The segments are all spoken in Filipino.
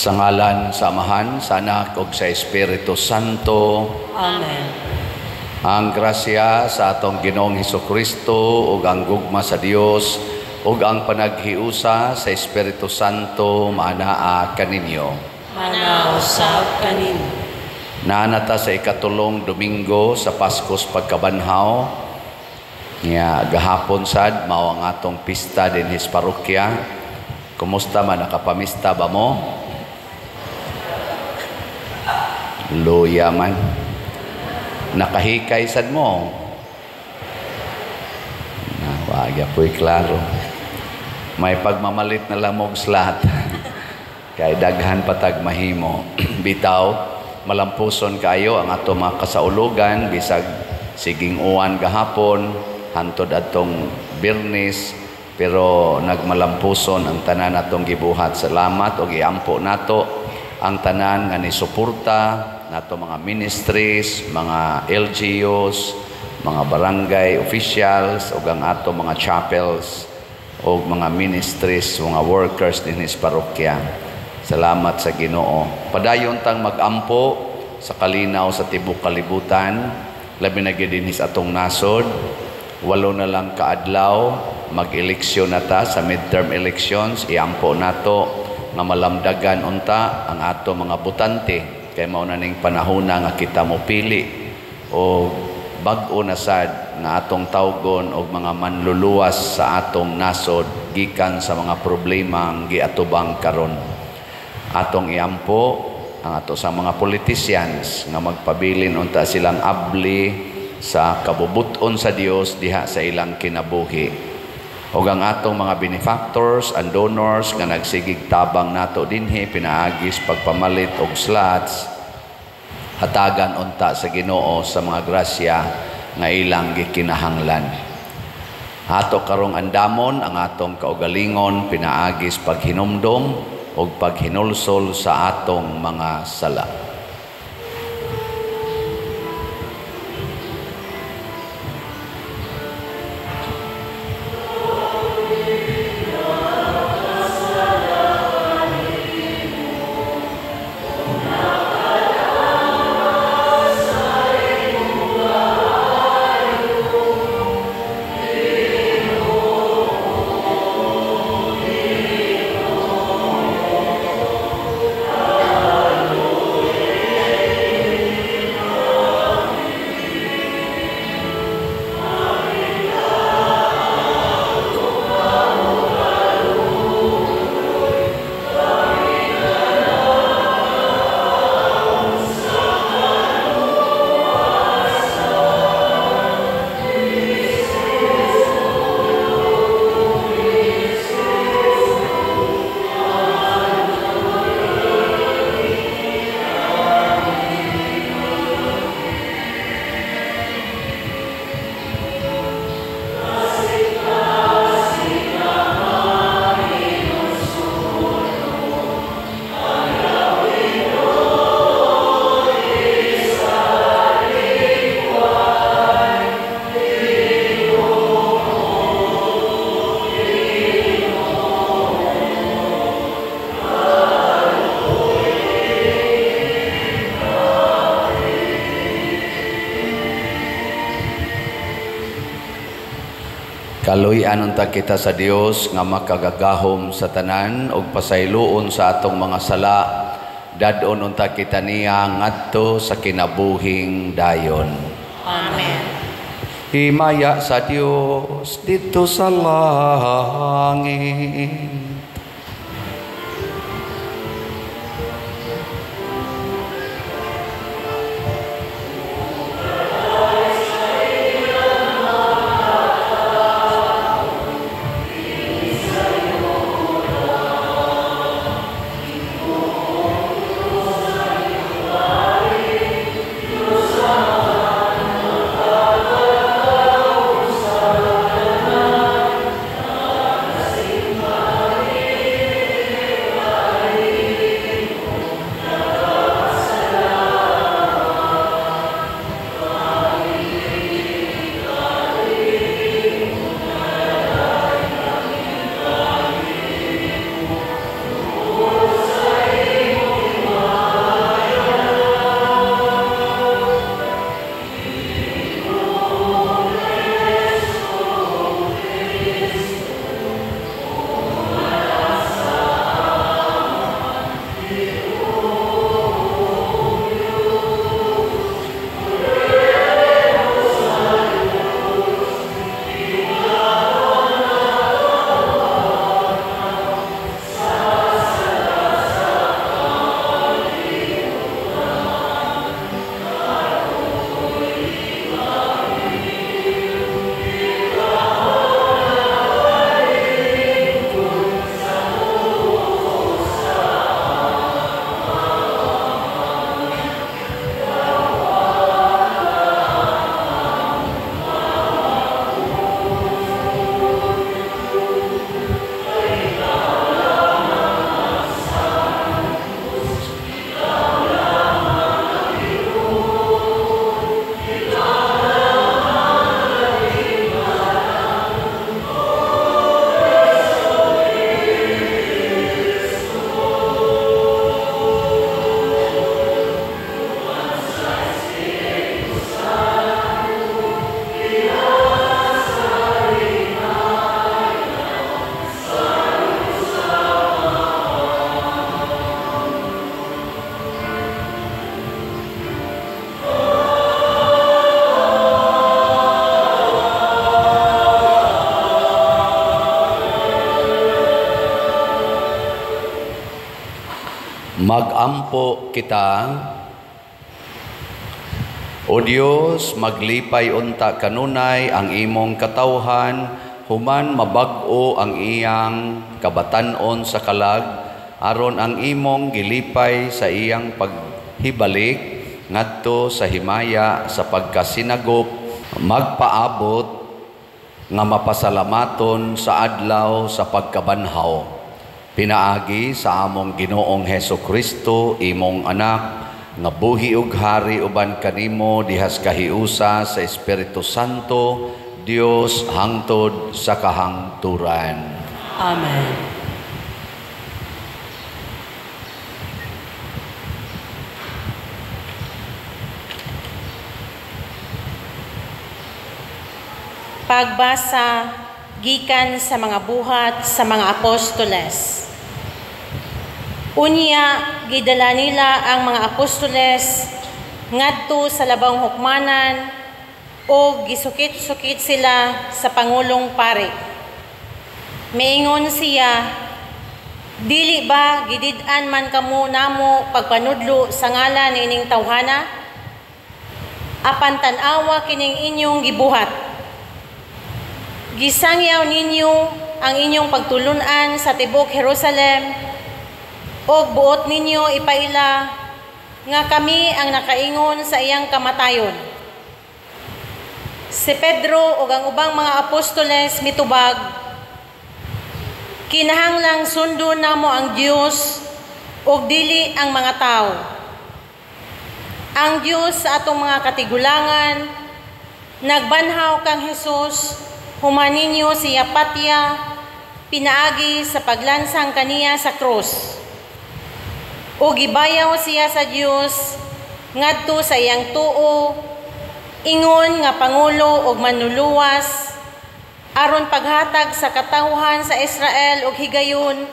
Sa ngalan sa Amahan, sa Anak, ug sa Espiritu Santo. Amen. Ang grasya sa atong Ginoong Hesukristo ug ang gugma sa Dios ug ang panaghiusa sa Espiritu Santo maanaa kaninyo. Manaw sa kanin. Naanata sa ikatulong Domingo sa Paskos pagkabanhaw. Nga gahapon sad mao ang atong pista dinhi sa parokya. Kumusta man, nakapamista ba mo? Luya man. Nakahikay sad mo. Wagya po'y klaro. May pagmamalit na lamog slat. Kay daghan patag mahimo. Bitaw, malampuson kayo ang ato mga kasaulugan bisag siging uwan gahapon hantod atong Birnis, pero nagmalampuson ang tanan atong gibuhat. Salamat og iampo nato ang tanan nga ni suporta nato mga ministries, mga LGUs, mga barangay officials ug ang ato mga chapels ug mga ministries, mga workers dinhi sa parokya. Salamat sa Ginoo. Padayon tang magampo sa kalinaw sa tibok kalibutan, labi na gid dinhi sa atong nasod. 8 na lang kaadlaw, mag-eleksyon na ta sa midterm elections. Iampo nato nga malamdagan unta ang ato mga botante, kay mao na ning panahona nga kita mo pili o bag-o na sad nga atong tawgon og mga manluluwas sa atong nasod gikan sa mga problema ang giatubang karon. Atong iampo ang ato sa mga politicians nga magpabilin unta silang abli sa kabubuton sa Dios diha sa ilang kinabuhi. O ang atong mga benefactors and donors nga nagsigig tabang nato dinhi pinaagis pagpamalit og slots, hatagan unta sa Ginoo sa mga grasya nga ilang gikinahanglan. Ato karong andamon ang atong kaugalingon pinaagis paghinumdom og paghinulsol sa atong mga sala. Kaluy-an unta kita sa Dios nga makagagahom sa tanan ug pasayloon sa atong mga sala. Dadon unta kita niya ngadto sa kinabuhing dayon. Amen. Himaya sa Dios dito sa langit. Magampo kita. O Dios, maglipay unta kanunay ang imong katawhan, human mabag-o ang iyang kabatan-on sa kalag, aron ang imong gilipay sa iyang paghibalik ngadto sa himaya sa pagkasinagop, magpaabot nga mapasalamaton sa adlaw sa pagkabanhaw. Pinaagi sa among Ginoong Hesukristo, imong anak, nga buhi ug hari uban kanimo dihas kahiusa sa Espiritu Santo, Dios hangtod sa kahangturan. Amen. Pagbasa gikan sa mga buhat sa mga apostoles. Unya, gidala nila ang mga apostoles ngadto sa labang hukmanan o gisukit-sukit sila sa Pangulong Pare. Miingon siya, dili ba gidid-an man kamo namo pagpanudlo sa ngalan nining tawhana? Apan tan-awa kining inyong gibuhat. Gisangyaw ninyo ang inyong pagtulunan sa tibok Jerusalem o buot ninyo ipaila nga kami ang nakaingon sa iyang kamatayon. Si Pedro o ang ubang mga apostoles mitubag, kinahanglang sundo namo ang Dios o dili ang mga tao. Ang Dios sa atong mga katigulangan, nagbanhaw kang Jesus, human ninyo siya patya, pinaagi sa paglansang kaniya sa krus. O gibayaw siya sa Dios ngadto sa iyang tuo, ingon nga pangulo ug manluluwas aron paghatag sa katawhan sa Israel ug higayon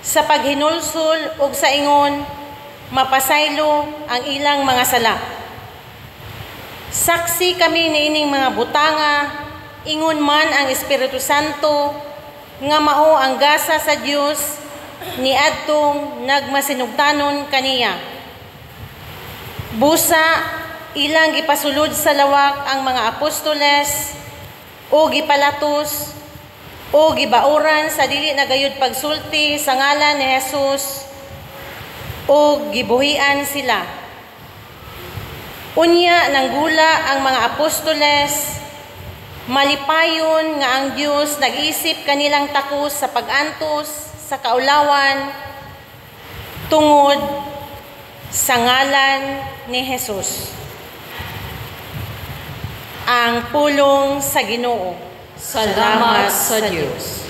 sa paghinulsol ug sa ingon mapasaylo ang ilang mga sala. Saksi kami niining mga butanga, ingon man ang Espiritu Santo nga mao ang gasa sa Dios ni adtong nagmasinugtanon kaniya. Busa ilang gipasulod sa lawak ang mga apostoles o gipalatos o gibauran sa dili nagayud pagsulti sa ngalan ni Jesus o gibuhian sila. Unya nanggula ang mga apostoles, malipayon nga ang Dios nag-isip kanilang takos sa pag-antos sa kaulawan tungod sa ngalan ni Jesus. Ang pulong sa Ginoo. Salamat sa Diyos.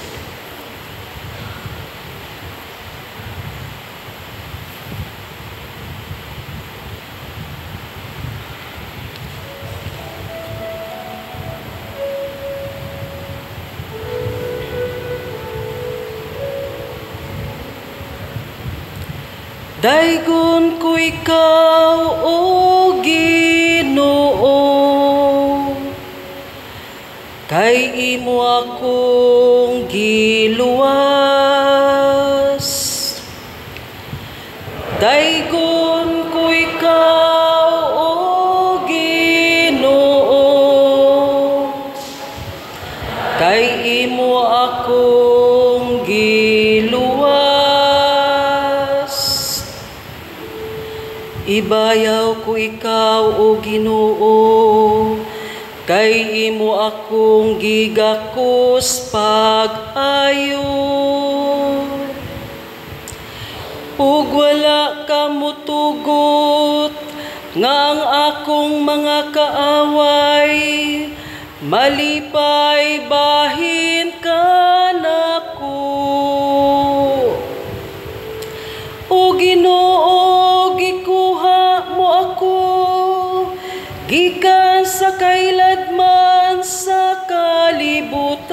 Daygon ko ikaw, O Ginoo, kay imo akong giluwas. Daygon ko ikaw, O Ginoo, kay imo akong giluwas. Ibayaw ko ikaw, O Ginoo, kay imo akong gigakos pag-ayo. Ug wala ka mutugot nga ang akong mga kaaway, malipay bahin ka nako. O Ginoo, gikuha mo ako gikan sa kailadman sa kalibutan.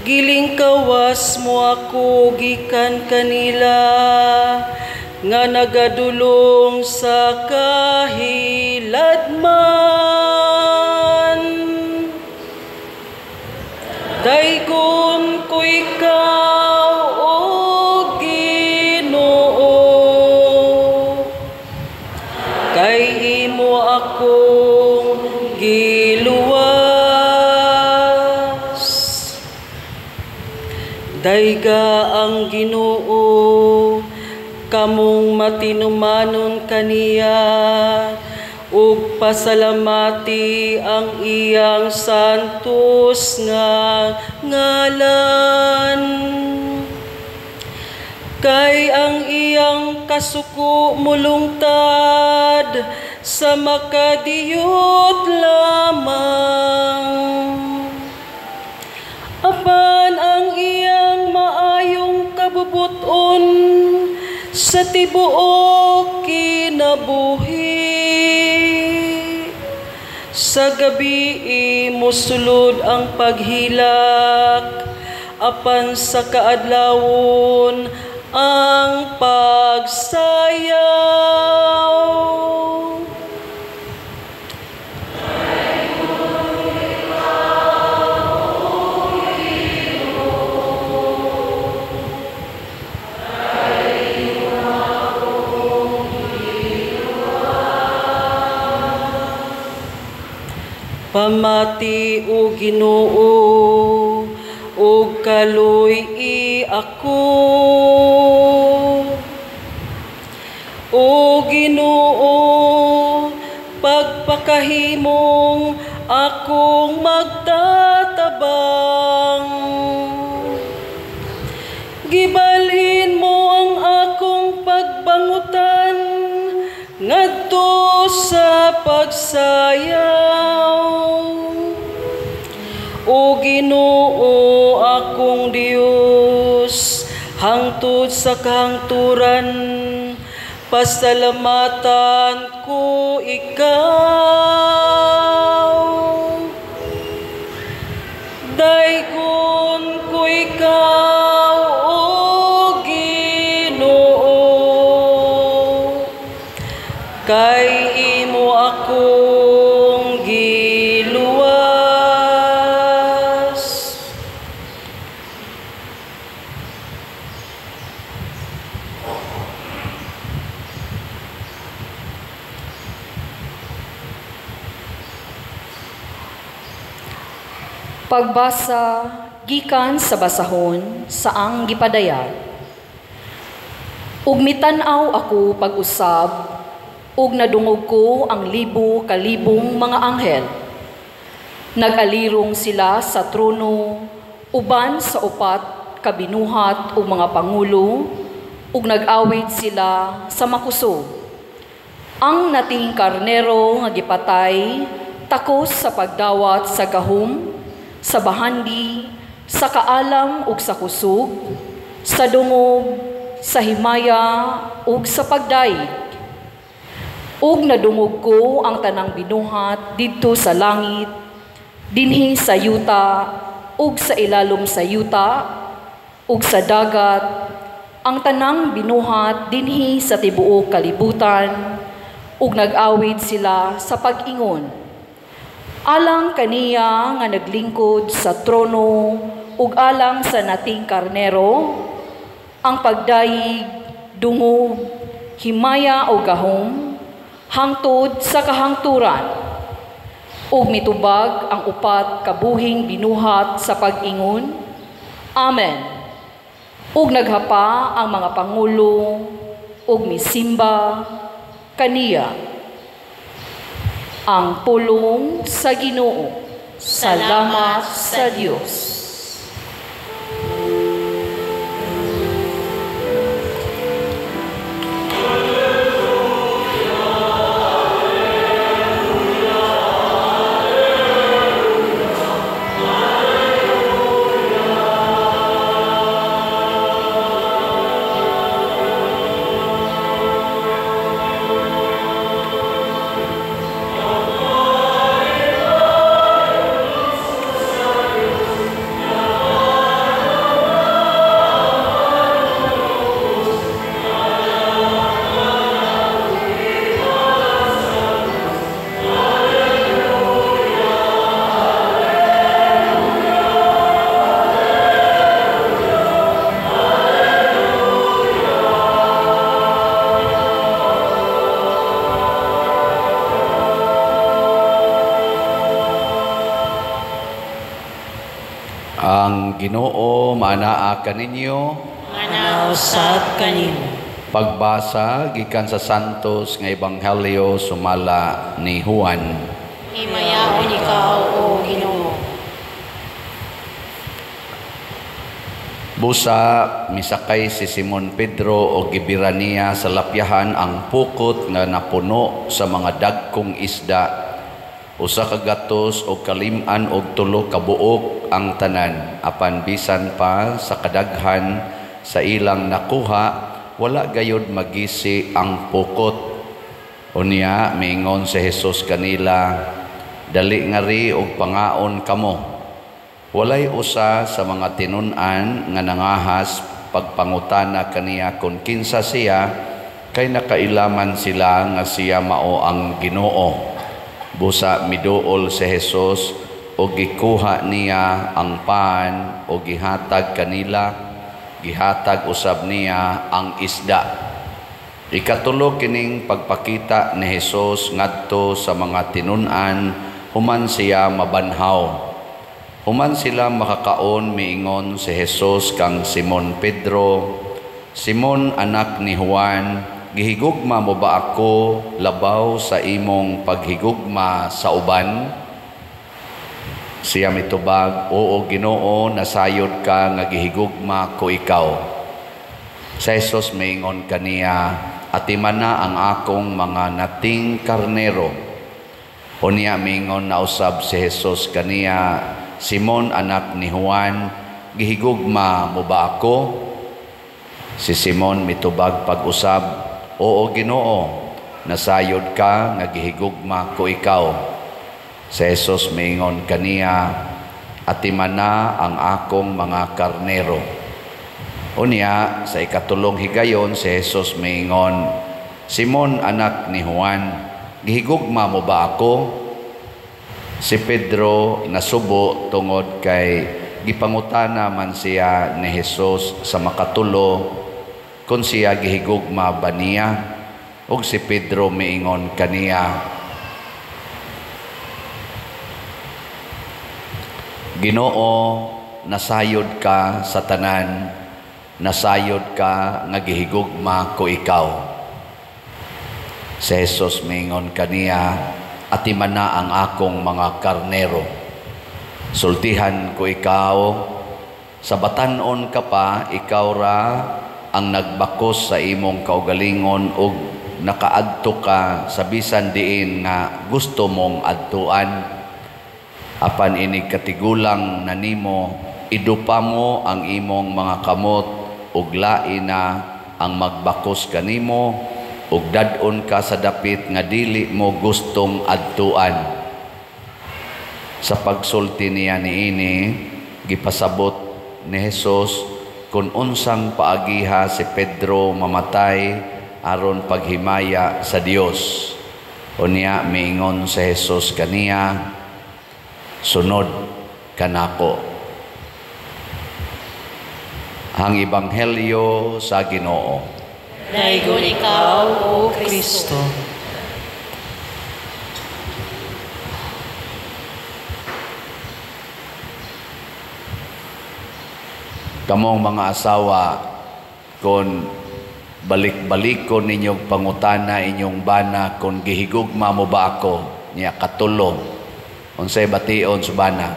Giling kawas mo ako gikan kanila nga nagadulong sa kahiladman. Daygon ko ikaw, O Ginoo, akong giluwas. Dayga ang Ginoo, kamong matinumanon kaniya, ug pasalamati ang iyang santos nga ngalan. Kay ang iyang kasuko mulungtad sa makadiyot lamang. Apan ang iyang maayong kabubuton sa tibuok kinabuhi. Sa gabi mosulod ang paghilak, apan sa kaadlawon ang pagsayaw. Pamati o Ginoo, ug kaluy ako. O Ginoo, pagpakahimong akong magtatabang. Gibalhin mo ang akong pagbangutan ngadto sa pagsayaw. O Ginoo akong Dios, hangtod sa kahangturan, pasalamatan ko ikaw. Daygon ko ikaw, O Ginoo, kay imo akong giluwas. Pagbasa gikan sa basahon saang gipadayag. Ug mitan-aw ako pag-usab, ug nadungog ko ang libo-kalibong mga anghel. Nag-alirong sila sa trono, uban sa upat kabinuhat ug mga pangulo, ug nag-awit sila sa makusog. Ang nating karnero nga gipatay takos sa pagdawat sa gahom, sa bahandi, sa kaalam ug sa kusog, sa dungog, sa himaya ug sa pagdaig. Ug nadungog ko ang tanang binuhat didto sa langit, dinhi sa yuta ug sa ilalom sa yuta ug sa dagat, ang tanang binuhat dinhi sa tibuok kalibutan, ug nag-awid sila sa pag-ingon. Alang kaniya nga naglingkod sa trono ug alang sa nating karnero, ang pagdaig, dungog, himaya o gahom, hangtod sa kahangturan. Ug mitubag ang upat kabuhing binuhat sa pag-ingon, Amen. Ug naghapa ang mga pangulo ug misimba kaniya. Ang pulong sa Ginoo. Salamat sa Diyos. Ginoo manaa kaninyo. Nausab kanimo. Pagbasa gikan sa Santos nga Ebanghelyo sumala ni Juan. Himayaon ikaw, O Ginoo. Busa misakay si Simon Pedro o gibira niya sa lapyahan ang pukot nga napuno sa mga dagkong isda. Usa ka gatos o kalim-an og 3 ka buok ang tanan, apan bisan pa sa kadaghan sa ilang nakuha, wala gayud magisi ang pukot. Unya miingon si Jesus kanila, dali ngari og pangaon kamo. Walay usa sa mga tinun-an nga nangahas pagpangutana kaniya kung kinsa siya, kay nakailaman sila nga siya mao ang Ginoo. Busa miduol si Jesus o gikuha niya ang pan o gihatag kanila, gihatag usab niya ang isda. Ikatulo kining pagpakita ni Jesus ngadto sa mga tinun-an human siya mabanhaw. Human sila makakaon miingon si Jesus kang Simon Pedro, Simon anak ni Juan, gihigugma mo ba ako labaw sa imong paghigugma sa uban? Siya mitubag, oo Ginoo, nasayod ka nga gihigugma ko ikaw. Sa Jesus miingon kaniya, atiman na ang akong mga nating karnero. Unya miingon na usab si Jesus kaniya, Simon anak ni Juan, gihigugma mo ba ako? Si Simon mitubag pag-usab, oo Ginoo, nasayod ka nga gihigugma ko ikaw. Si Jesus miingon kaniya, atiman na ang akong mga karnero. Unya sa ikatulong higayon si Jesus miingon, Simon anak ni Juan, gihigugma mo ba ako? Si Pedro nasubo tungod kay gipangutana man siya ni Jesus sa makatulo kung siya gihigugma ba niya. Ug si Pedro miingon kaniya, Ginoo, nasayod ka sa tanan, nasayod ka nga gihigugma ko ikaw. Si Jesus miingon kaniya, atiman na ang akong mga karnero. Sultihan ko ikaw, sa batanon ka pa, ikaw ra ang nagbakos sa imong kaugalingon ug nakaadto ka sa bisan diin nga gusto mong adtuan. Apan inig katigulang nanimo, idupa mo ang imong mga kamot ug lain na ang magbakos kanimo ug dadon ka sa dapit nga dili mo gustong adtuan. Sa pagsulti niya niini, gipasabot ni Jesus kung unsang paagiha si Pedro mamatay aron paghimaya sa Dios. Unya miingon si Jesus kaniya, sunod kanako. Ang Ebanghelyo sa Ginoo. Daigon ikaw, O Kristo. Kamong mga asawa, kung balik-balik ko ninyong pangutana inyong bana kung gihigugma mo ba ako, niya katulong, unsay bation sa bana.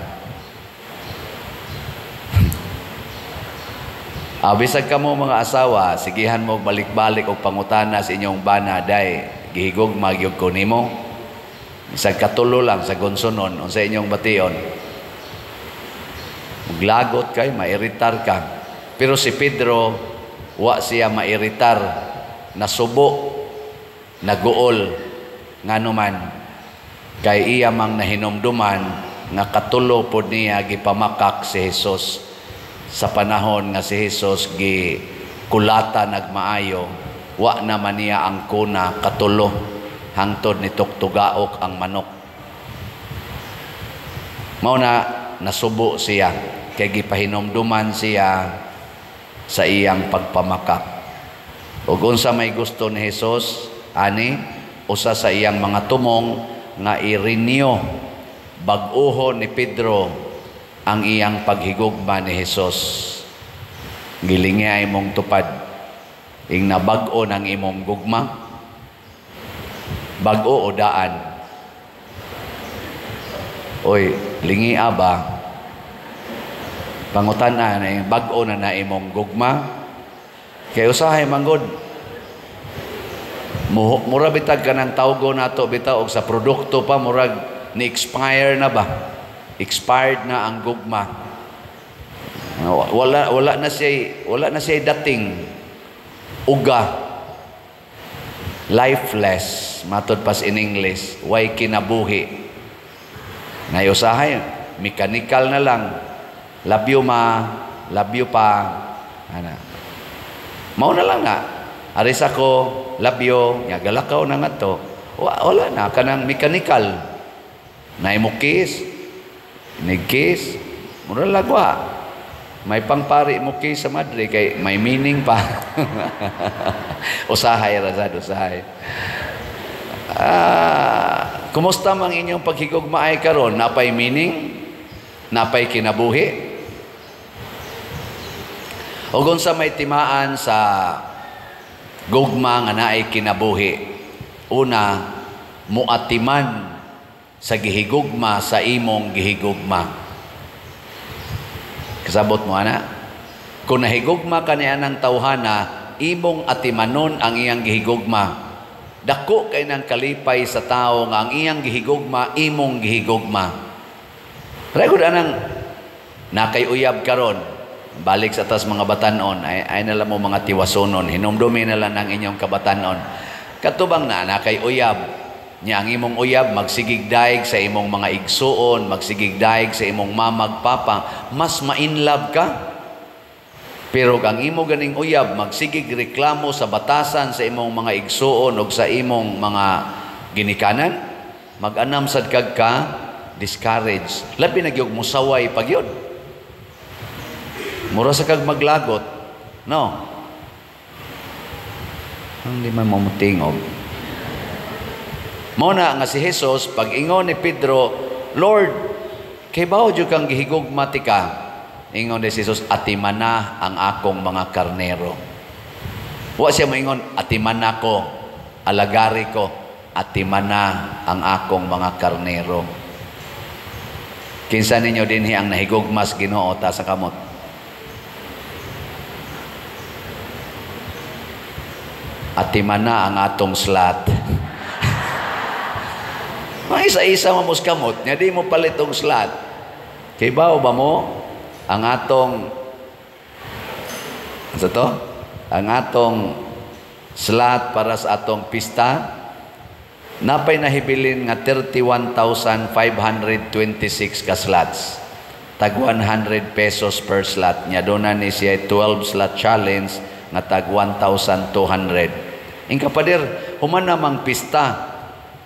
Bisag kamo mga asawa, sigihan mo balik-balik og pangutana sa inyong bana, day gihigugma gyud ko nimo. Bisag katulo lang sa gunsonon, unsay inyong bation. Maglagot kay, mairitar ka. Pero si Pedro, wa siya mairitar, nasubo, naguol, nganuman. Kay iya mang nahinumduman, nga katulo po niya gipamakak si Jesus. Sa panahon nga si Jesus gikulata nagmaayo, wa naman niya ang kuna katulo, hangtod ni tuktugaok ang manok. Mao na nasubo siya, kay gipahinumduman siya sa iyang pagpamakak. Ug unsa may gusto ni Jesus, ani, usa sa iyang mga tumong nga irinyo, bag-uho ni Pedro, ang iyang paghigugma ni Hesus. Gilingi imong tupad. Ing nabag-o ng imong gugma. Bag-o o daan. Oy, lingi ba? Pangutan-an na bag-o na imong gugma. Kaya usahay manggod. Mura bitag ka ng tawgo na ito, bitaw, sa produkto pa, murag ni-expire na ba? Expired na ang gugma. Wala na siya dating uga. Lifeless, matod pas in English, way kinabuhi. Nayusahay, mechanical na lang. Labyo pa. Mao na lang na. Aris ako, labyo, galakaw na nga to. Wala na, kanang mechanical. Naimukis, nigkis, mura lagwa. May pangpari mo kiss sa madre, kay may meaning pa. Usahay, Razad, usahay. Kumusta mang inyong paghigugmaay karon? Napay meaning? Napay kinabuhi? O kung sa may timaan sa gugma nga naay kinabuhi, una, muatiman sa gihigugma sa imong gihigugma. Kasabot mo, ana? Kung nahigugma ka niya ng tawhana, imong atimanon ang iyang gihigugma. Dako kay ng kalipay sa tao nga ang iyang gihigugma, imong gihigugma. Regod anang nakay uyab karon, balik sa tas mga batanon, ay nalang mo mga tiwasonon, hinumdumi na lang ang inyong kabatanon. Katubang na nakay uyab, niya ang imong uyab, magsigig daig sa imong mga igsuon, magsigig daig sa imong mamagpapa, mas ma-inlove ka. Pero ang imo ganing uyab, magsigig reklamo sa batasan sa imong mga igsuon o sa imong mga ginikanan, mag-anam sad kag ka, discourage. Labi na gyud musaway pagyod. Mura sa kag maglagot. No. Hindi man mamutingog. Muna nga si Jesus, pag ingon ni Pedro, Lord, kay bao jud kang gihigugma ti ka? Ingon ni Jesus, atimana ang akong mga karnero. Wa siya moingon, atimana ko, alagari ko, atimana ang akong mga karnero. Kinsa ninyo dinhi ang nahigugmas Ginoo ta sa kamot? Atimana ang atong slat. May isa-isa mo muskamot, nga di mo palitong slat. Kay bao ba mo ang atong ano to? Ang atong slat para sa atong pista, napay nahibilin nga 31,526 ka slots. Tag 100 pesos per slot. Nya doon na ni siya 12 slot challenge nga tag 1,200. Ingka pader, human namang pista.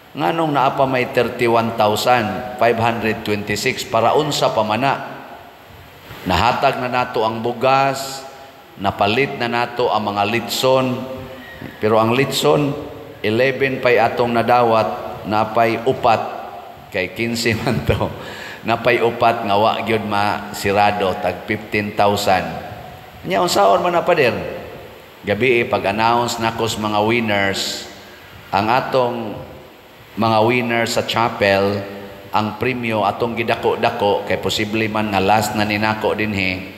Nganong naapa may 31,526 para unsa pamana. Nahatag na nato ang bugas, napalit na nato ang mga litson. Pero ang litson, 11 pay atong nadawat, napay upat, kay 15 man to. Napay upat nga wa gyud masirado, tag 15,000. Nya unsaon man na pader? Gabi pag-announce nakos mga winners, ang atong mga winners sa chapel, ang premyo atong gidako-dako, kay posible man nga last na ninako dinhi,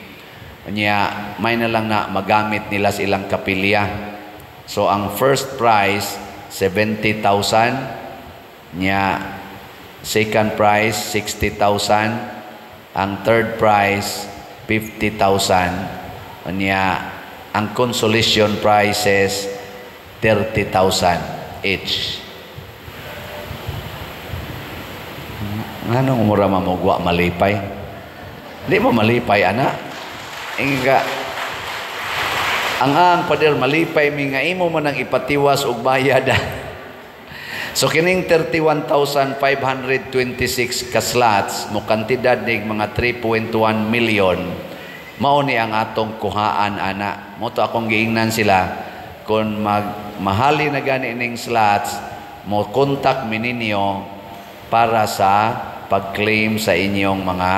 niya may na lang na magamit nila sa ilang kapilya. So ang first prize 70,000, niya second prize 60,000, ang third prize 50,000, niya ang consolation prizes 30,000 each. Anong umura mamugwa malipay? Di mo malipay, ana? Inga, ang pader malipay mi nga imo man ang ipatiwas og bayad. So kining 31,526 ka slots mo kantidad ning mga 3.1 million mao ni ang atong kuhaan, ana. Mo to akong giingnan sila kung magmahali na gani ning slots, mo contact mi ninyo para sa pag-claim sa inyong mga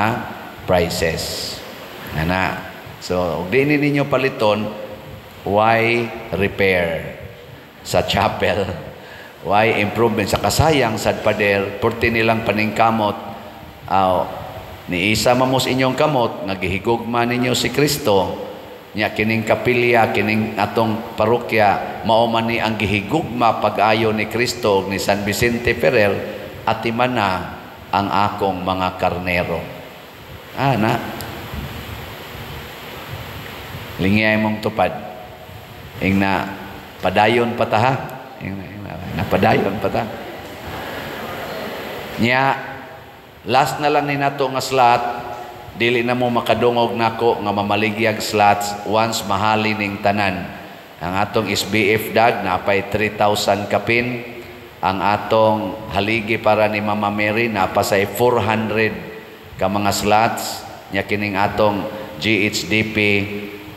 prices. Ana. So, di ninyo paliton, why repair sa chapel? Why improvement sa kasayang sa pader? Porti nilang paningkamot. Ni isa mamos inyong kamot, nagihigugma ninyo si Kristo. Nya kining kapilya, kining atong parokya, mao man ni ang gihigugma pag-ayo ni Kristo ug ni San Vicente Ferrer, atiman na ang akong mga karnero. Ana. Lingiyay mong tupad. Ing na padayon pa ta ha. Napadayon pa ta. Nya last na lang ni nato nga slot, dili na mo makadungog nako nga mamaligyag slots once mahali ning tanan. Ang atong SBF dag napay 3,000 kapin. Ang atong haligi para ni Mama Mary napasay 400 ka mga slots. Nya kining atong GHDP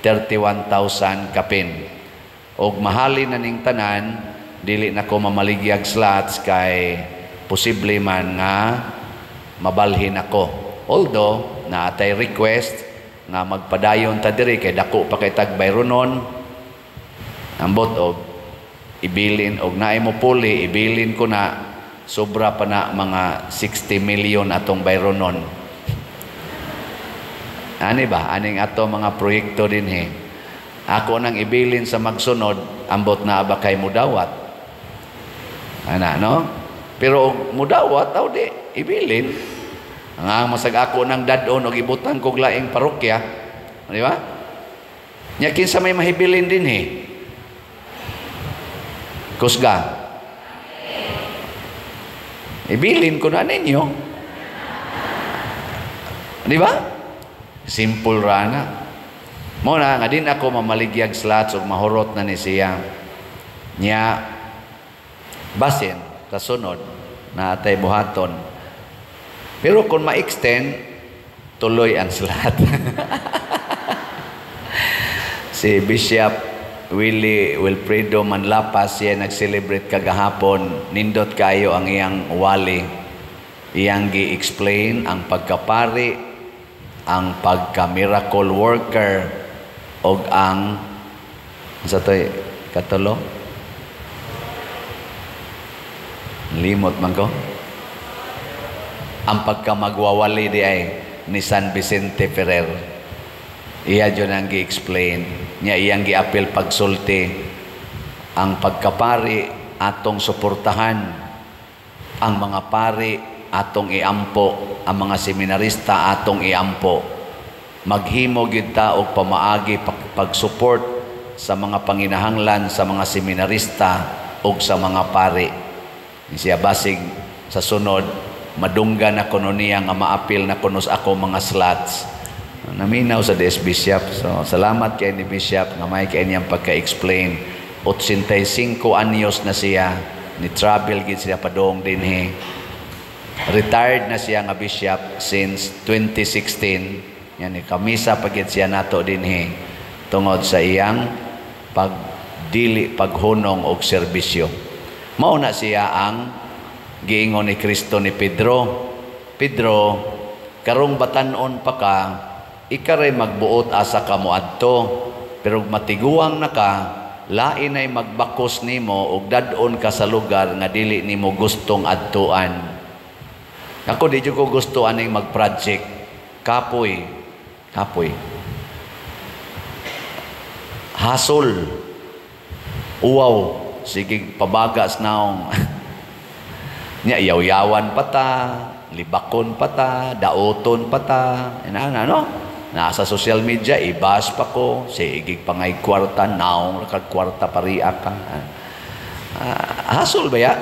31,000 kapin. Og mahali na ning tanan, dili na ko mamaligyag slots kay posible man nga mabalhin ako. Although naatay request nga magpadayon ta diri kay dako pa kay tagbayronon, ambot og ibilin og naay mo puli, ibilin ko na sobra pa na mga 60 million atong bayronon. Ani ba? Aning ato mga proyekto din he. Ako nang ibilin sa magsunod, ambot na ba kay mudawat? Ana, no? Pero mudawat, tao di, ibilin. Ang masag ako nang dadon o ibutan kog laing parokya. Di ba? Nya kinsa may mahibilin din he. Kusga. Ibilin ko na ninyo. Di ba? Simple rana. Muna nga din ako mamaligyag slots o mahurot na ni siya. Nya basin kasunod na atay buhaton. Pero kung ma-extend, tuloy ang slot. Si Bishop Wilfredo Manlapas, siya nag-celebrate kagahapon. Nindot kayo ang iyang wali. Iyang gi-explain ang pagkapari, ang pagka-miracle worker, o ang sa to'y katulo? Limot man ko. Ang pagka-magwawali di ay ni San Vicente Ferrer. Iya dyan ang gi-explain. Niya iyang gi-apil pagsulti. Ang pagkapari atong suportahan. Ang mga pari atong iampo. Ang mga seminarista atong iampo. Maghimo gyud ta og pamaagi pag-support sa mga panginahanglan sa mga seminarista ug sa mga pari. Siya basig sa sunod madunggan na kuno niya nga maapil na kuno sa ako mga slots. Naminaw sa DS Bishop. So salamat kay ni Bishop nga may kay niyang pagka-explain. 85 anyos na siya, ni travel gid siya padong dinhi. Retired na siya nga bishop since 2016. Yan ni kamisa pagit siya nato dinhi tungod sa iyang paghunong og serbisyo. Mao na siya ang giingon ni Kristo ni Pedro. Pedro, karong batan-on pa ka, ikaray magbuot asa ka moadto, pero matiguang na ka, lain ay magbakos nimo ug dadon ka sa lugar nga dili nimo gustong adtuan. Ako di ko gusto aning mag-project. Kapoy. Hasol. Uwaw. Sige, pabagas naong. Nya, yaw-yawan pa ta, libakon pa ta, daoton pa ta. Ano? Nasa social media, ibas pa ko. Sige, pangay kwarta, naong kwarta pariya ka. Hasol ba ya?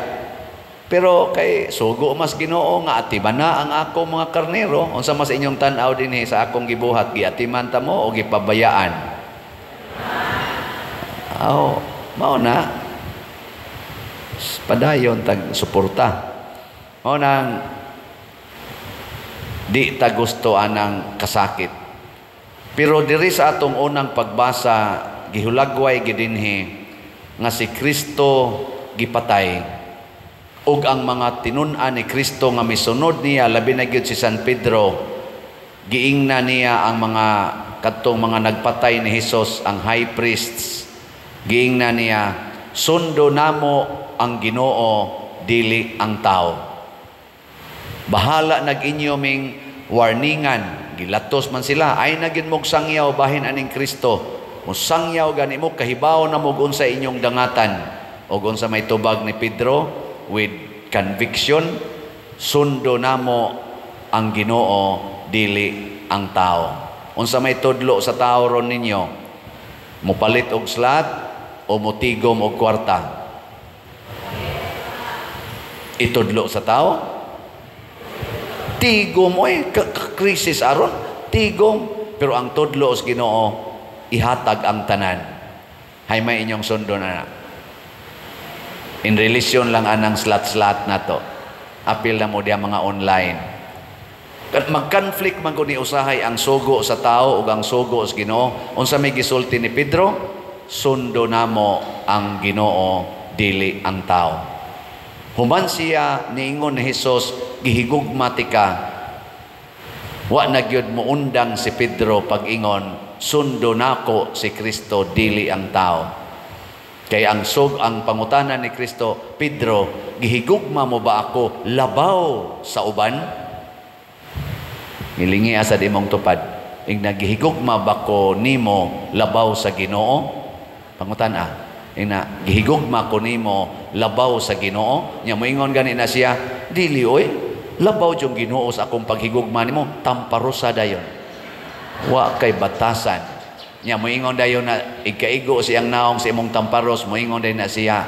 Pero kay sugo mas Ginoo nga atiman na ang ako mga karnero. Unsa mas inyong tan-aw dinhi sa akong gibuhat, giatiman ta mo o gipabayaan? Mao na. Padayon tag suporta. Mao nang di ta gusto anang kasakit. Pero diri sa atong unang pagbasa, gihulagway gidinhi nga si Kristo gipatay. Ug ang mga tinun-an ni Kristo nga misunod niya, labi na gyud si San Pedro, giingna niya ang mga kadtong mga nagpatay ni Hesus, ang high priests. Giingna niya, sundo namo ang Ginoo dili ang tao. Bahala nag-inyo ming warningan, gilatos man sila, ay nagin mog sangyaw bahin aning Kristo. Musangyaw gani mo kahibaw na mog unsa inyong dangatan. O unsa may tubag ni Pedro with conviction, sundo namo ang Ginoo dili ang tao. Unsa may tudlo sa tao ron ninyo? Mupalit og slat o mutigom og kwarta? Itudlo sa tao? Tigom, oy, krisis aron, tigom. Pero ang tudlo sa Ginoo, ihatag ang tanan. Hay may inyong sundo na. In relasyon lang anang slat-slat na to. Apil na mo diya mga online. Mag-conflict man ko ni usahay ang sugo sa tao o ang sugo sa Ginoo. Unsa may gisulti ni Pedro? Sundo namo ang Ginoo dili ang tao. Human siya niingon ni Hesus, gihigugma tika. Wa na gyud mo undang si Pedro pag-ingon, sundo nako si Kristo dili ang tao. Kay ang pangutanan ni Kristo, Pedro, gihigugma mo ba ako labaw sa uban? Nilingi asa di mong tupad. Ing nagihigugma ba ko nimo labaw sa Ginoo? Pangutana. Ina gihigugma ko nimo labaw sa Ginoo. Nya moingon gani na siya, dili oy. Labaw jung Ginoo sa akong paghigugma nimo, tamparusa dayon. Wa kay batasan. Nya moingon dayon na ikaigo siyang naong sa imong tamparos, moingon dayon na siya,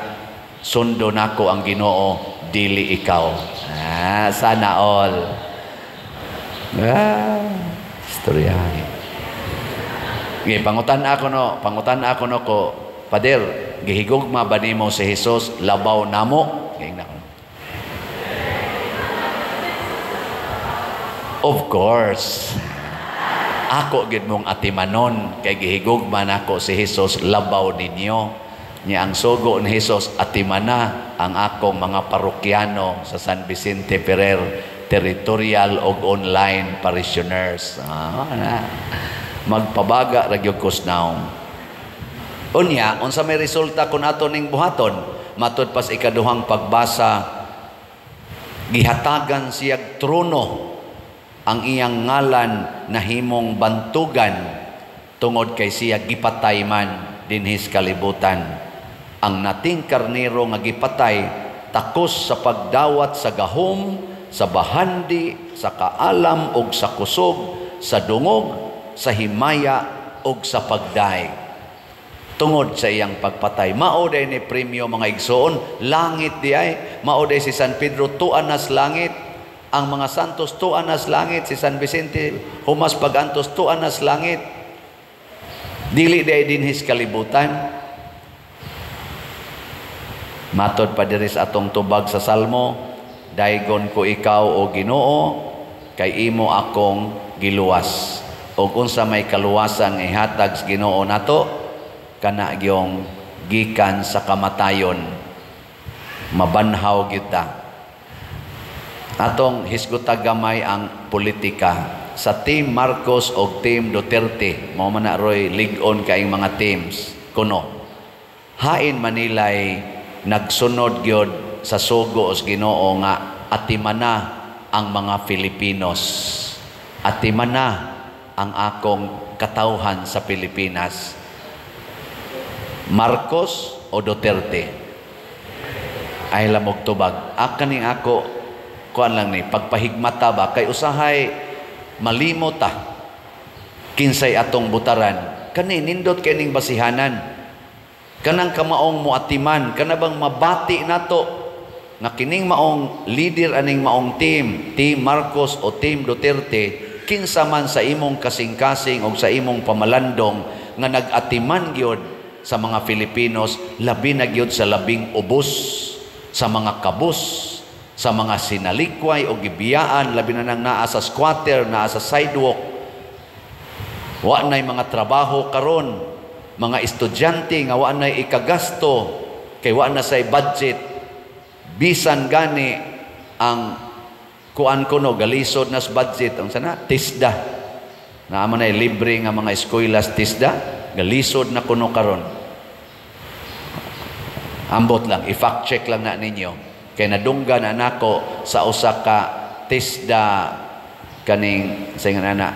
sundo nako ang Ginoo dili ikaw. Sana all. Istoryahan. Pangutan ako no ko, Pader, gihigugma ba nimo si Hesus labaw namo? Of course. Ako gid mong atimanon kay gihigugma nako si Hesus labaw ninyo. Nya ang sugo ni Hesus atimana ang akong mga parokyano sa San Vicente Ferrer territorial og online parishioners. Magpabaga ra gyud kusnaw. Unya, unsa may resulta kun ato ning buhaton? Matud pas ikaduhang pagbasa, gihatagan siyag trono, ang iyang ngalan nahimong bantugan tungod kay siya gipatay man dinhis kalibutan. Ang nating karnero nga gipatay takos sa pagdawat sa gahom, sa bahandi, sa kaalam ug sa kusog, sa dungog, sa himaya ug sa pagdaig. Tungod sa iyang pagpatay. Mauday ni premyo mga igsoon, langit di ay. Mauday si San Pedro, tuan nas langit. Ang mga santos, tuan nas langit. Si San Vicente, humas pagantos, tuan nas langit. Dili di ay dinhis kalibutan. Matod pa diri sa atong tubag sa Salmo, daygon ko ikaw o Ginoo, kay imo akong giluwas. O unsa may kaluwasan ihatag sa Ginoo nato, kana gyong gikan sa kamatayon, mabanhaw kita. Atong hisgota gamay ang politika sa Team Marcos o Team Duterte. Mao man na roy lig-on kaing mga teams kuno. Hain manilay nagsunod gyud sa sugo sa Ginoo nga atimana ang mga Filipinos. Atimana ang akong katawhan sa Pilipinas. Marcos o Duterte? Ay lamog tubag. Kaning ako, kuan lang ni, pagpahigmata ba, kay usahay malimot ta. Kinsay atong butaran. Kani, nindot kay ning basihanan. Kanang kamaong muatiman, kanabang mabati nato, na kining maong leader aning maong team Marcos o Team Duterte, kinsa man sa imong kasing-kasing o sa imong pamalandong, nga nag-atiman gyud sa mga Filipinos, labi na gyud sa labing ubos, sa mga kabus, sa mga sinalikway o gibiyaan, labi na nang naa sa squatter, naa sa sidewalk. Wa na'y mga trabaho karon, mga estudyante nga wa na'y ikagasto, kay wa na say budget. Bisan gani ang kuan kuno galisod nas budget, ang sana tisda Naaman ay libre nga mga eskwela's TISDA, galisod na kuno karon. Ambot lang, i-fact check lang na ninyo. Kay nadunggan na nako sa usa ka TISDA kaning sa nga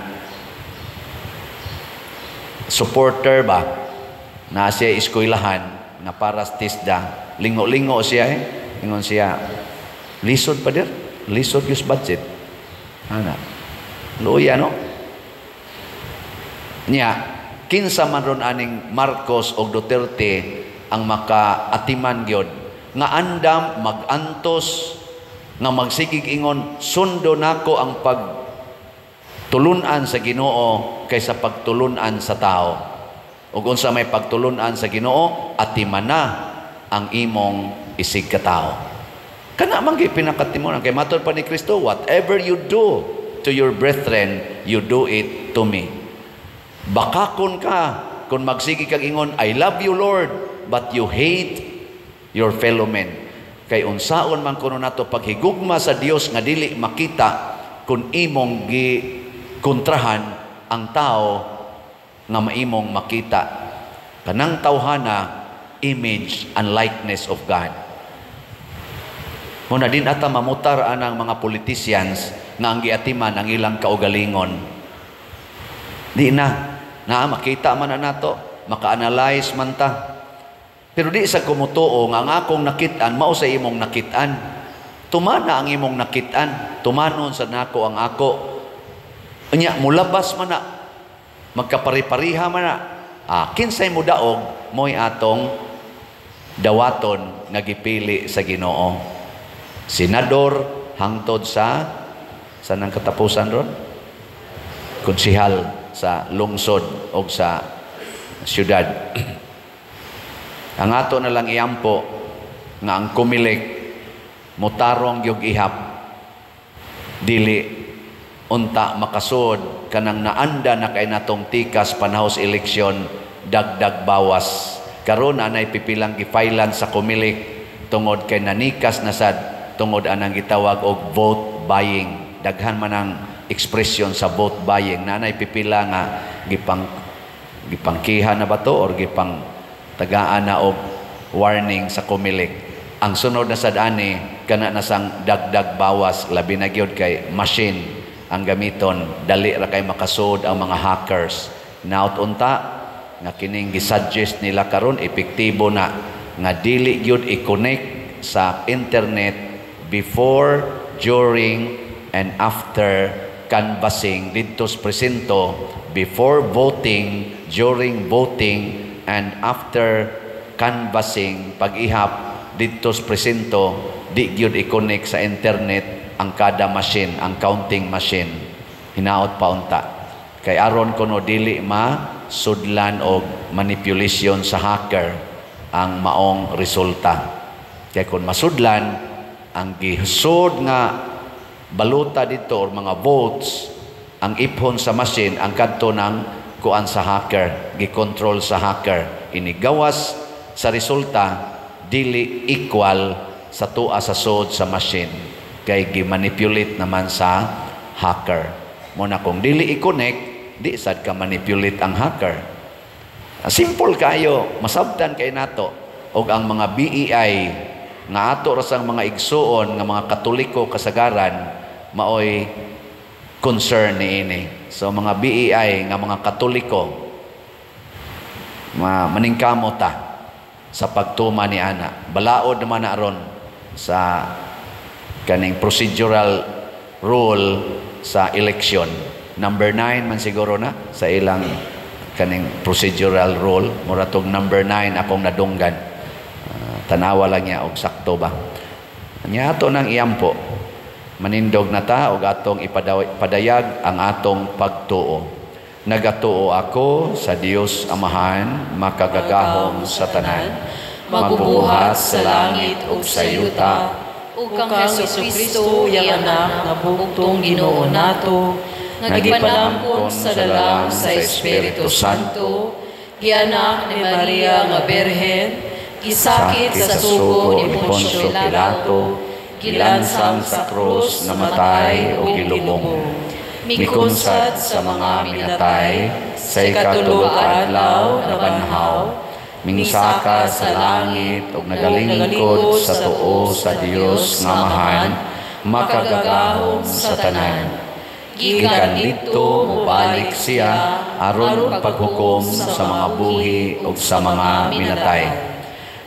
supporter ba na siya eskwelahan na para sa TISDA. Lingo-lingo siya ingon siya, lisod pa dir, lisod yung budget. Ana, luya no? Nya, kinsa man ron aning Marcos o Duterte ang makaatiman gyud nga andam magantos nga magsigig ingon sundo nako ang pagtulunan sa Ginoo kaysa pagtulunan sa tao. Ug unsa may pagtulunan sa Ginoo, atiman na ang imong isig ka tao. Kana man gyud pinakatimunan kay matud pa ni Kristo, whatever you do to your brethren, you do it to me. Bakakon ka kung magsigi kang ingon, I love you Lord, but you hate your fellow men. Kay unsaon man kuno nato paghigugma sa Dios nga dili makita kung imong gikontrahan ang tao nga maimong makita. Kanang tawhana, image and likeness of God. Muna din ata mamutar anang mga politicians nga ang giatiman ang ilang kaugalingon. Di na makita man na nato, maka-analyze man ta. Pero di sa kumutuo nga ang akong nakitaan, mao sa imong nakitaan. Tumana ang imong nakitaan, tumanon sa nako ang ako. Unya, mulabas man na, magkapari-pariha man na. Kinsay mo daog, mo'y atong dawaton nga gipili sa Ginoo. Senador hangtod sa nang katapusan ron? Konsihal sa lungsod o sa syudad. Ang ato na lang iampo nga ang kumilik mutarong yung ihap dili unta makasod kanang naanda na kay natong tikas panahos eleksyon dagdag bawas. Karon anay pipilang gifailan sa kumilik tungod kay nanikas na sad tungod anang gitawag og vote buying. Daghan man ang ekspresyon sa vote buying. Nanay pipila nga gipangkihan na ba to or gipang tagaan na og warning sa kumilik. Ang sunod na sad ani kana nasang dagdag bawas labi na gyud kay machine ang gamiton, dali ra kay makasud ang mga hackers. Naot unta nga kining gisuggest nila karon epektibo na nga dili gyud i-connect sa internet before, during and after canvassing didto sa presinto, before voting, during voting and after canvassing pag-ihap didto sa presinto, di gyud i-connect sa internet ang kada machine, ang counting machine. Hinaot pa unta kay aron kuno dili masudlan og manipulation sa hacker ang maong resulta. Kay kung masudlan ang gihisod nga baluta dito or mga votes ang iphon sa machine ang kadto ng kuan sa hacker, gikontrol sa hacker, inigawas sa resulta dili equal sa tua sa sod sa machine kay gimanipulate naman sa hacker. Muna kung dili i-connect, di sad ka manipulate ang hacker. Simple kayo, masabtan kay nato og ang mga BEI nga ato rasang mga igsuon nga mga Katoliko kasagaran maoy concern niini. So mga BEI nga mga Katoliko maningkamo ta sa pagtuma ni ana. Balaod naman na ron sa kaning procedural rule sa election. Number 9 man siguro na sa ilang kaning procedural rule. Muratog number 9 akong nadunggan. Tanawa lang niya og sakto ba. Nya ato nang iyampo. Manindog na ta og atong ipadayag ang atong pagtuo. Nagatuo ako sa Dios Amahan, makagagahom sa tanan, magbubuhat sa langit ug sa yuta, ug kang Jesucristo yang anak nga bugtong Ginoo nato, nga gipanampon sa dalang sa Espiritu Santo, gianak ni Maria nga Birhen, gisakit sa sugo ni Poncio Pilato, gilansang sa krus, namatay o gilubong. mikunsad sa mga minatay, sa ikatulog adlaw na banhaw, mingsaka sa langit ug nagalingkod sa tuo sa Dios nga Amahan, makagagahom sa tanan. Gikan didto mobalik siya aron paghukom sa mga buhi ug sa mga minatay.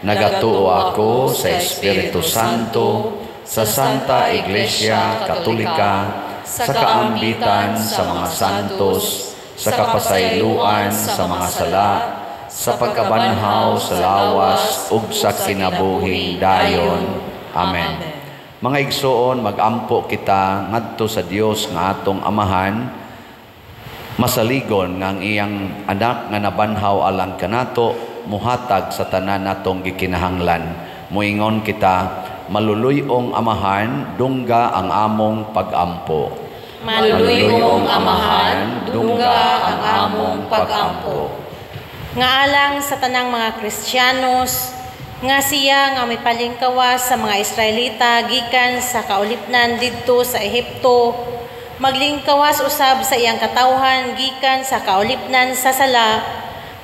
Nagatuo ako sa Espiritu Santo, sa Santa Iglesia Katolika, sa kaambitan sa mga santos, sa kapasayloan sa mga sala, sa pagkabanhaw sa lawas ug sa kinabuhing dayon. Amen. Mga igsoon, mag-ampo kita ngadto sa Dios nga atong Amahan, masaligon nga ang iyang anak nga nabanhaw alang kanato, muhatag sa tanan natong gikinahanglan. Muingon kita, maluluyong Amahan, dungga ang among pag-ampo. Maluluyong Amahan, dungga ang among pag-ampo. Nga alang sa tanang mga Kristiyanos, nga siya nga may palingkawas sa mga Israelita gikan sa kaulipnan didto sa Ehipto, maglingkawas usab sa iyang katawhan gikan sa kaulipnan sa sala,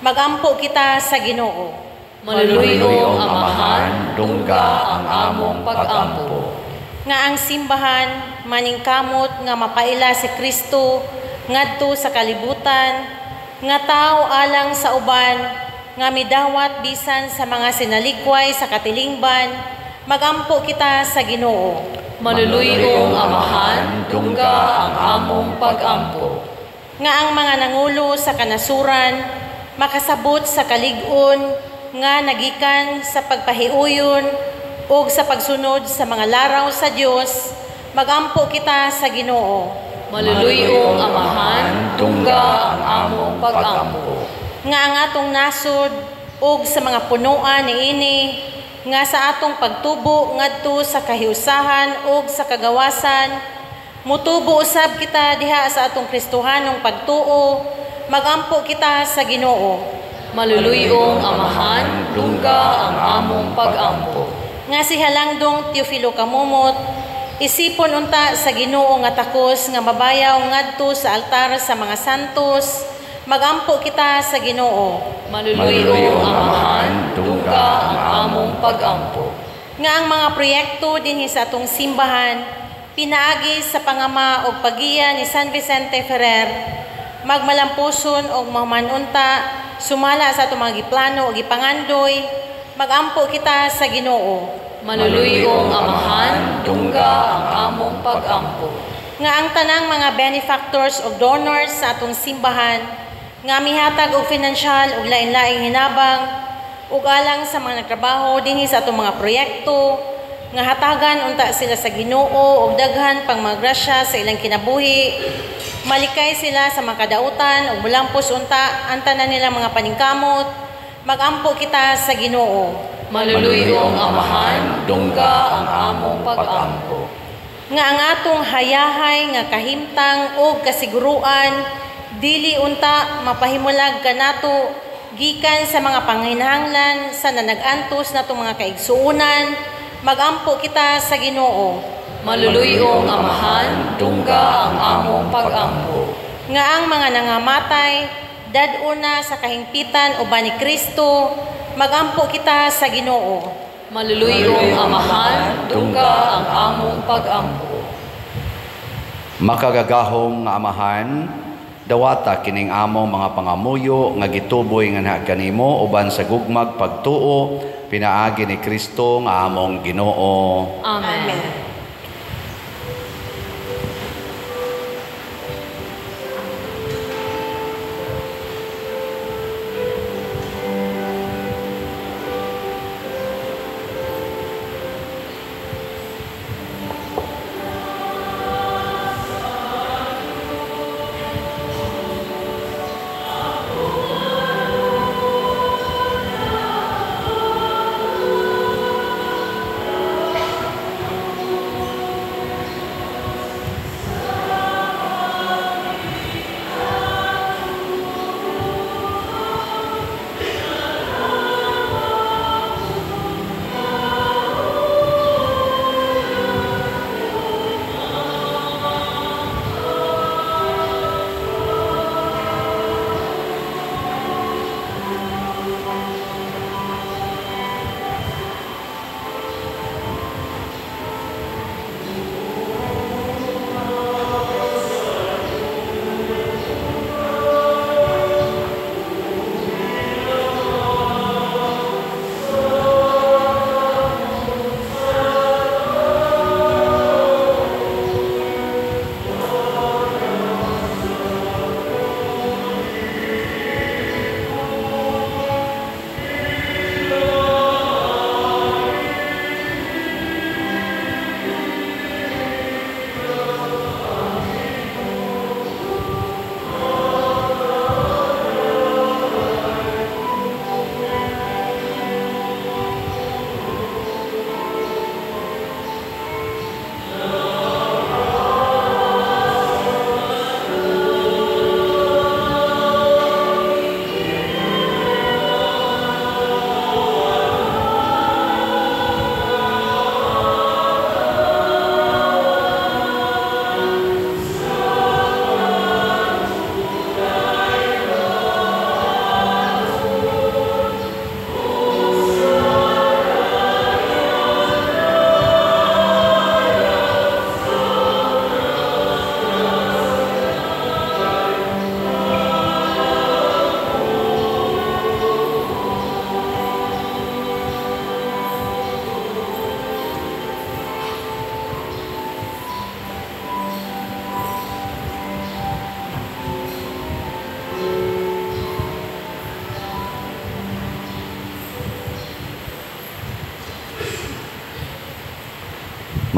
magampo kita sa Ginoo. Maluluyong Amahan, dungga ang among pag-ampo. Nga ang simbahan maningkamot nga mapaila si Kristo ngadto sa kalibutan, nga tao alang sa uban, nga midawat bisan sa mga sinalikway sa katilingban, magampo kita sa Ginoo. Maluluyong Amahan, dungga ang among pag-ampo. Nga ang mga nangulo sa kanasuran, makasabot sa kalig-on, nga nagikan sa pagpahiuyon o sa pagsunod sa mga laraw sa Dios, magampo kita sa Ginoo. Maluluyong Amahan, dungga ang among pag-ampo. Nga ang atong nasod ug sa mga punuan niini, nga sa atong pagtubo ngadto sa kahiusahan ug sa kagawasan, mutubo usab kita diha sa atong Kristohanong pagtuo, magampo kita sa Ginoo. Maluluyong Amahan, dungga ang among pag-ampo. Nga si Halangdong Teofilo Kamumot, isipon unta sa Ginoo nga takos nga mabayaw ngadto sa altar sa mga santos, magampo kita sa Ginoo. Maluluyong Amahan, dungga ang among pag-ampo. Nga ang mga proyekto dinhi sa atong simbahan, pinaagi sa pangama o pagiya ni San Vicente Ferrer, magmalampuson o mamanunta, sumala sa atong mga giplano o gipangandoy, magampo kita sa Ginoo. Maluluyong Amahan, dungga ang among pag-ampo. Nga ang tanang mga benefactors o donors sa atong simbahan, nga mihatag og finansyal ug lain-laing hinabang ug alang sa mga nagtrabaho dinhi sa atong mga proyekto, nga hatagan unta sila sa Ginoo ug daghan pang mga grasya sa ilang kinabuhi, malikay sila sa mga kadautan ug mulampos unta ang tanan nilang mga paningkamot, magampo kita sa Ginoo. Maluluyong Amahan, dungga ang among pag-ampo. Nga ang atong hayahay nga kahimtang ug kasiguruan, dili unta mapahimulag kanato gikan sa mga panginahanglan sa nanag-antos natong mga kaigsuonan, magampo kita sa Ginoo. Maluluyong Amahan, dungga ang among pag-ampo. Nga ang mga nangamatay daduna sa kahingpitan uban ni Kristo, magampo kita sa Ginoo. Maluluyong Amahan, dungga ang among pag-ampo. Makagagahong nga Amahan, dawata kining among mga pangamuyo nga gituboy nga na kanimo uban sa gugmag pagtuo pinaagi ni Kristo nga among Ginoo. Amen.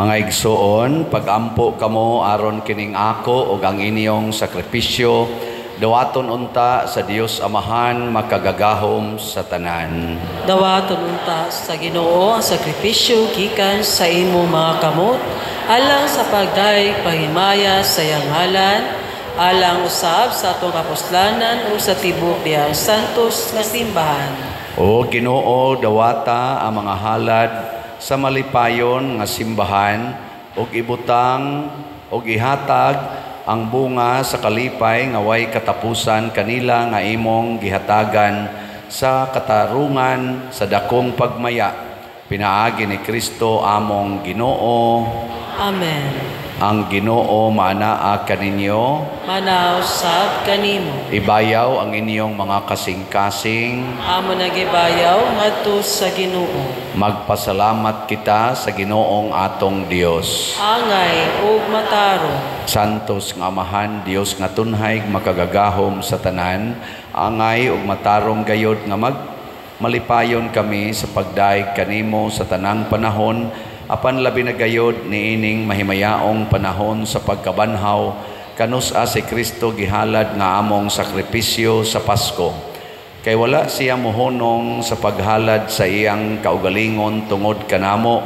Mga igsoon, pagampo kamo aron kining ako ug ang inyong sakripisyo, dawaton unta sa Dios Amahan makagagahom sa tanan. Dawaton unta sa Ginoo ang sakripisyo gikan sa imo mga kamot, alang sa pagdaig pahimaya sa iyang ngalan, alang usab sa atong kapuslanan o sa tibok diyang santos nga simbahan. O Ginoo, dawata ang mga halad sa malipayon nga simbahan ug ibutang ug ihatag ang bunga sa kalipay nga way katapusan kanila nga imong gihatagan sa katarungan sa dakong pagmaya. Pinaagi ni Kristo among Ginoo. Amen. Ang Ginoo maanaa kaninyo. Manaw sab kanimo. Ibayaw ang inyong mga kasing-kasing. Amo nagibayaw ngadto sa Ginoo. Magpasalamat kita sa Ginoong atong Dios. Angay ug matarong. Santos nga Amahan, Dios nga tunhay makagagahom sa tanan, angay ug matarong gayod nga malipayon kami sa pagdaig kanimo sa tanang panahon, apan labi na gayod niining mahimayaong panahon sa pagkabanhaw kanus-a si Kristo gihalad nga among sakripisyo sa Pasko. Kay wala siya mohonong sa paghalad sa iyang kaugalingon tungod kanamo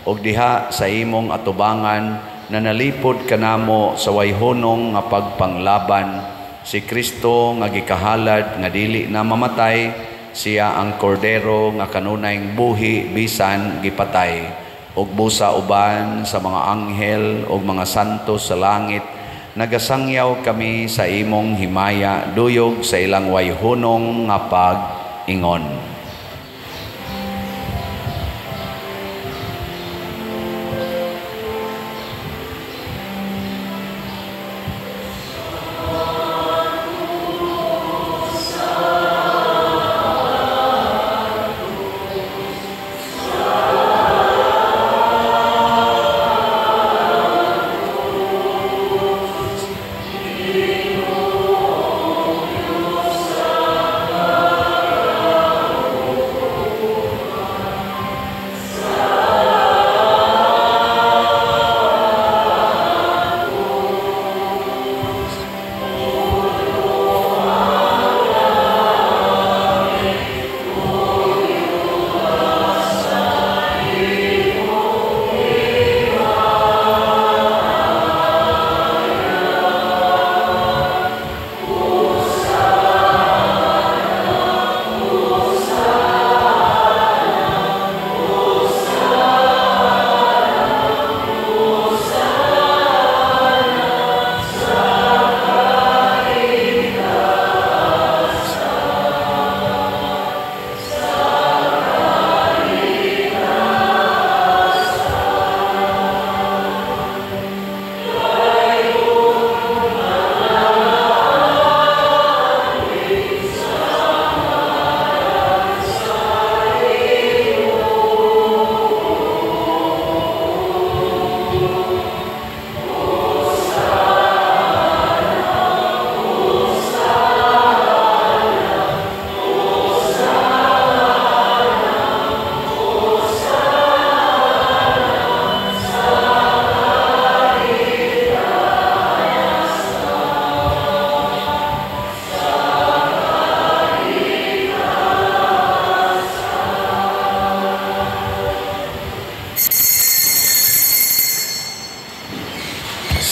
ug diha sa imong atubangan na nalipod kanamo sa wayhonong nga pagpanglaban. Si Kristo nga gikahalad nga dili na mamatay, siya ang kordero nga kanunayng buhi bisan gipatay. Ug busa uban sa mga anghel ug mga santos sa langit, nagasangyaw kami sa imong himaya duyog sa ilang wayhonong nga pag-ingon.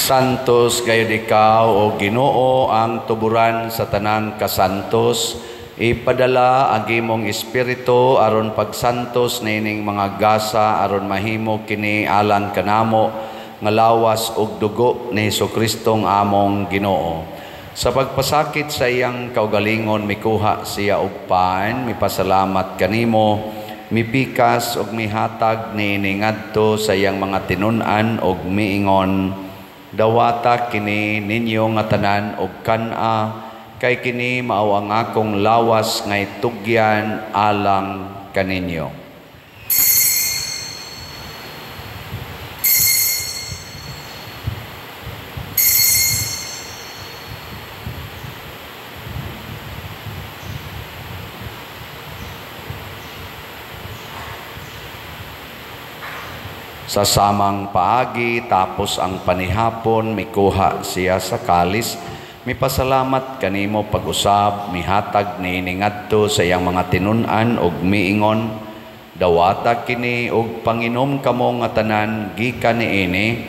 Santos gayud ikaw o Ginoo ang tuburan sa tanang kasantos, ipadala ang imong espiritu aron pagsantos nining mga gasa aron mahimo kini alang kanamo nga lawas ug dugo ni Jesucristong among Ginoo. Sa pagpasakit sa iyang kaugalingon mikuha siya og pan, mipasalamat kanimo, mipikas ug mihatag niini ngadto sa iyang mga tinun-an ug miingon, dawata kini ninyo nga tanan og kan-a, kay kini mao ang akong lawas nga itugyan alang kaninyo. Sa samang paagi, tapos ang panihapon, mikuha siya sa kalis. Mipasalamat kanimo pag-usab, mihatag niini ngadto sa iyang mga tinun-an og miingon, dawata kini og panginom kamo nga tanan gikan niini,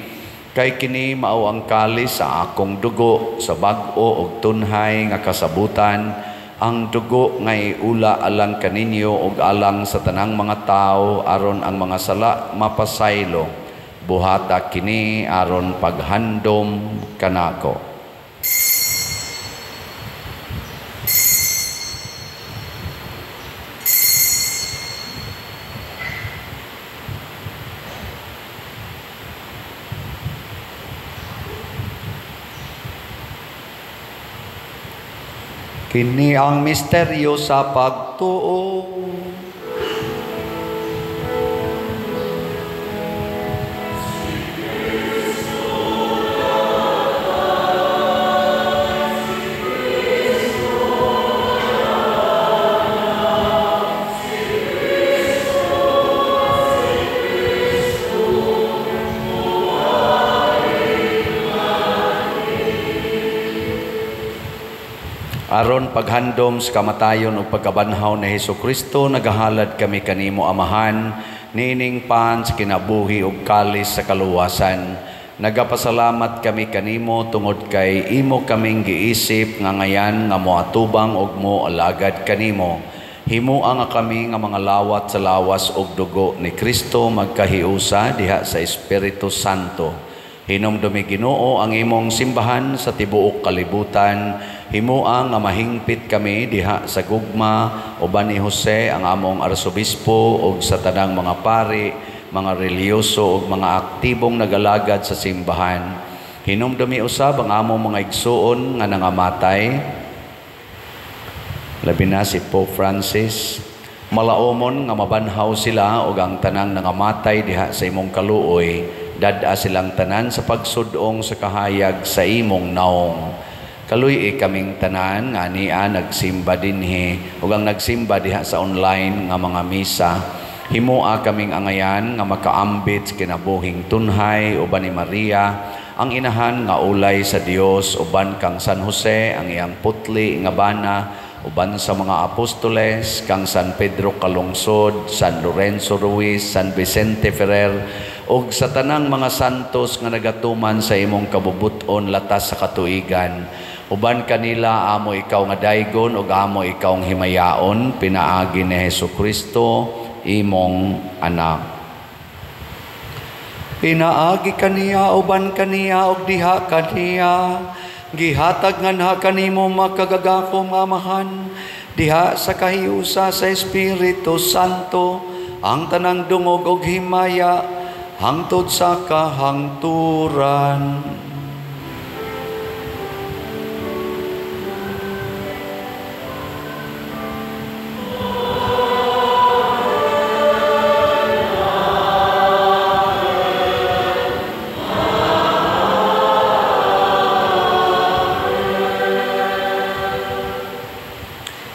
kay kini mao ang kalis sa akong dugo sa bag-o og tunhay nga kasabutan, ang dugo nga iula alang kaninyo og alang sa tanang mga tao aron ang mga sala mapasaylo. Buhata kini aron paghandom kanako. Kini ang misteryo sa pagtuo. Aron paghandom sa kamatayon o pagkabanhaw ni Hesukristo, nagahalad kami kanimo Amahan, nining pan sa kinabuhi ug kalis sa kaluwasan. Nagapasalamat kami kanimo tungod kay imo kaming giisip nga ngayan nga moatubang og mo alagad kanimo. Himuang nga kami nga mga lawat sa lawas og dugo ni Kristo magkahiusa diha sa Espiritu Santo. Hinumdumi Ginoo ang imong simbahan sa tibuok kalibutan. Himuang nga mahingpit kami diha sa gugma uban ni Jose ang among arsobispo ug sa tanang mga pari, mga reliyoso ug mga aktibong nagalagad sa simbahan. Hinumdumi usab ang among mga igsuon nga nangamatay, labi na si Pope Francis. Malaumon nga mabanhaw sila ug ang tanang nangamatay diha sa imong kaluoy, dad-a silang tanan sa pagsudong sa kahayag sa imong naong. Kaluy kaming tanan nga niya nagsimba dinhi ug ang nagsimba diha sa online nga mga misa. Himua kaming angayan nga makaambit sa kinabuhing tunhay uban ni Maria, ang inahan nga ulay sa Dios, uban kang San Jose ang iyang putli nga bana, uban sa mga apostoles kang San Pedro Calungsod, San Lorenzo Ruiz, San Vicente Ferrer ug sa tanang mga santos nga nagatuman sa imong kabubuton latas sa katuigan. Uban kanila amo ikaw nga daygon ug amo ikaw ang himayaon, pinaagi ni Hesukristo imong anak. Pinaagi kaniya uban kaniya ug diha kaniya, gihatag nga kanimo makagagakong Amahan, diha sa kahiusa sa Espiritu Santo, ang tanang dungog ug himaya hangtod sa kahangturan.